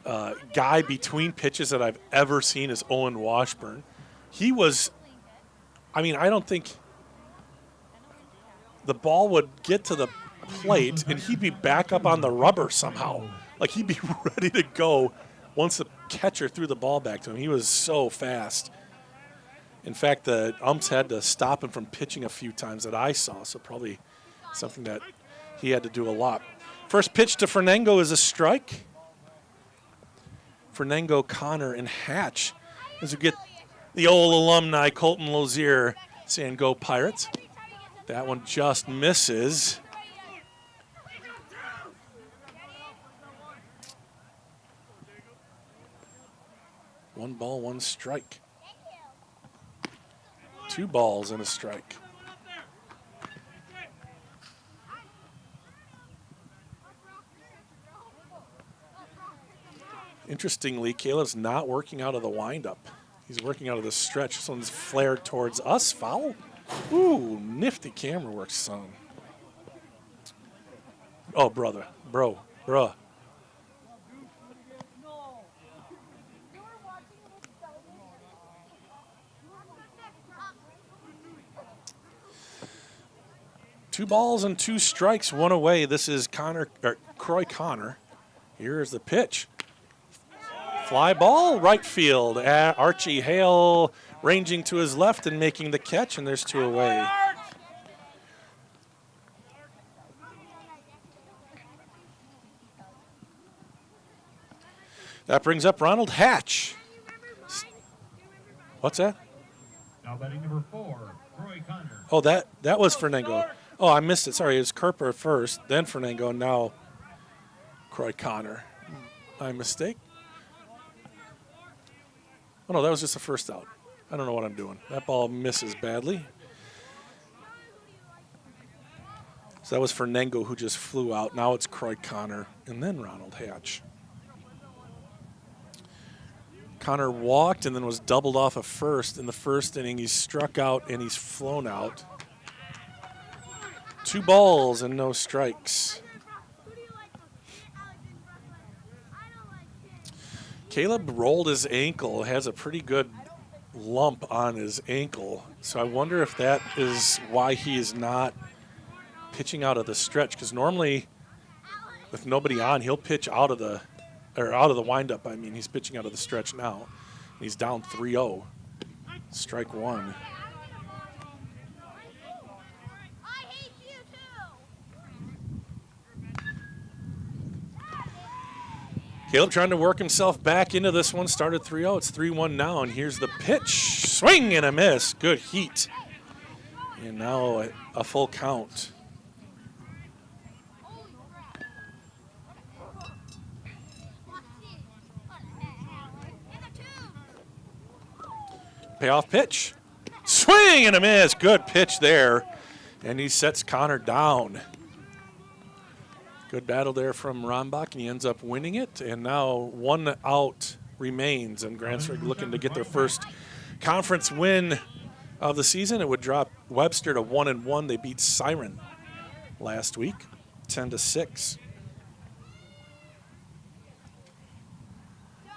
guy between pitches that I've ever seen is Owen Washburn. He was, I don't think the ball would get to the plate and he'd be back up on the rubber somehow. Like he'd be ready to go once the catcher threw the ball back to him. He was so fast. In fact, the umps had to stop him from pitching a few times that I saw, so probably something that he had to do a lot. First pitch to Fernango is a strike. Fernango, Connor, and Hatch. As we get the old alumni, Colton Lozier, saying go Pirates. That one just misses. One ball, one strike. 2 balls and a strike. Interestingly, Caleb's not working out of the windup. He's working out of the stretch. This one's flared towards us. Foul. Ooh, nifty camera work, son. Oh, brother. Bruh. Two balls and 2 strikes, 1 away. This is Croy Connor. Here is the pitch. Fly ball, right field. Archie Hale ranging to his left and making the catch, and there's 2 away. That brings up Ronald Hatch. What's that? Now batting number 4, Croy Connor. Oh, that was Fernango. Oh, I missed it. Sorry, it was Kerper first, then Fernango, and now Croy Connor. My mistake. Oh, no, that was just the first out. I don't know what I'm doing. That ball misses badly. So that was Fernango who just flew out. Now it's Croy Connor and then Ronald Hatch. Connor walked and then was doubled off of first. In the first inning, he's struck out and he's flown out. 2 balls and no strikes. Caleb rolled his ankle, has a pretty good lump on his ankle. So I wonder if that is why he is not pitching out of the stretch. Because normally, with nobody on, he'll pitch out of the windup. I mean, he's pitching out of the stretch now. He's down 3-0. Strike 1. Caleb trying to work himself back into this one. Started 3-0. It's 3-1 now, and here's the pitch. Swing and a miss. Good heat. And now a full count. Payoff pitch. Swing and a miss. Good pitch there. And he sets Connor down. Good battle there from Rombach, and he ends up winning it. And now 1 out remains, and Grantsburg looking to get their first conference win of the season. It would drop Webster to 1-1. They beat Siren last week, 10-6.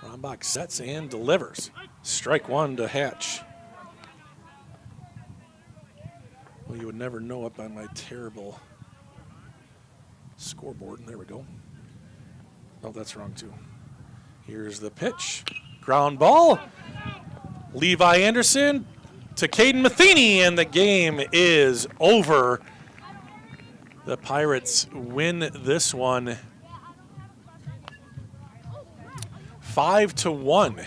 Rombach sets and delivers. Strike 1 to Hatch. Well, you would never know it by my terrible scoreboard. There we go. Oh, that's wrong too. Here's the pitch. Ground ball. Levi Anderson to Caden Matheny, and the game is over. The Pirates win this one 5-1.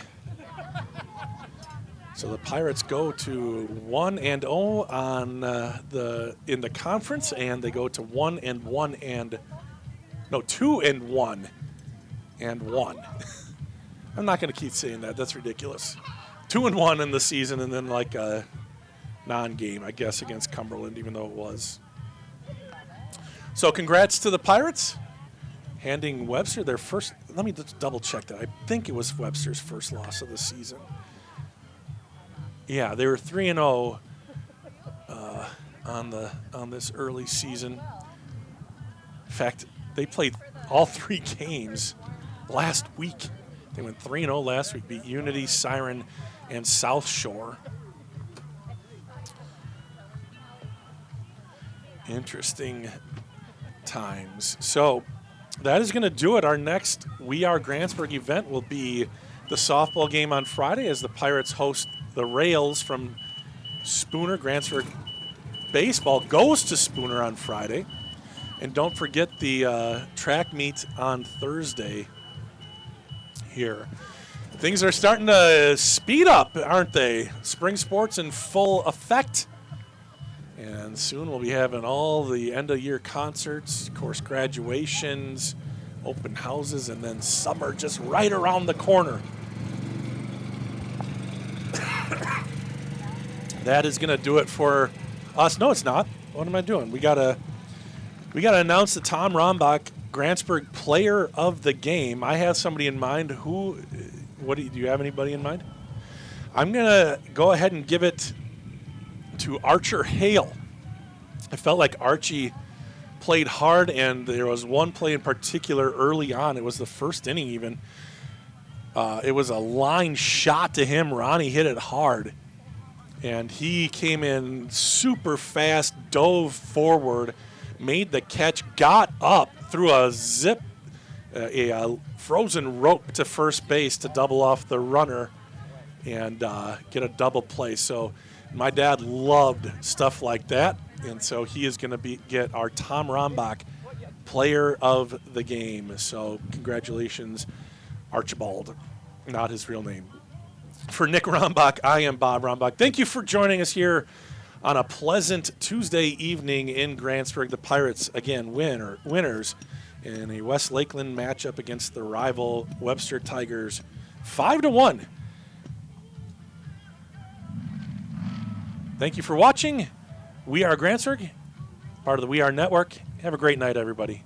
So the Pirates go to 1-0 on in the conference, and they go to 2-1 and 1. I'm not going to keep saying that. That's ridiculous. 2-1 in the season, and then like a non-game, I guess, against Cumberland, even though it was. So congrats to the Pirates, handing Webster their first. Let me just double check that. I think it was Webster's first loss of the season. Yeah, they were 3-0 on this early season. In fact, they played all 3 games last week. They went 3-0 last week, beat Unity, Siren, and South Shore. Interesting times. So that is going to do it. Our next We Are Grantsburg event will be the softball game on Friday as the Pirates host the Rails from Spooner. Grantsburg baseball goes to Spooner on Friday. And don't forget the track meet on Thursday here. Things are starting to speed up, aren't they? Spring sports in full effect. And soon we'll be having all the end-of-year concerts, of course, graduations, open houses, and then summer just right around the corner. That is going to do it for us. No, it's not. What am I doing? We gotta announce the Tom Rombach Grantsburg Player of the Game. I have somebody in mind. Do you have anybody in mind? I'm going to go ahead and give it to Archer Hale. I felt like Archie played hard, and there was one play in particular early on. It was the first inning even. It was a line shot to him. Ronnie hit it hard, and he came in super fast, dove forward, made the catch, got up through a frozen rope to first base to double off the runner and get a double play. So my dad loved stuff like that, and so he is going to get our Tom Rombach Player of the Game. So congratulations, Archibald, not his real name. For Nick Rombach, I am Bob Rombach. Thank you for joining us here on a pleasant Tuesday evening in Grantsburg. The Pirates, again, winners in a West Lakeland matchup against the rival Webster Tigers, 5-1. Thank you for watching. We are Grantsburg, part of the We Are Network. Have a great night, everybody.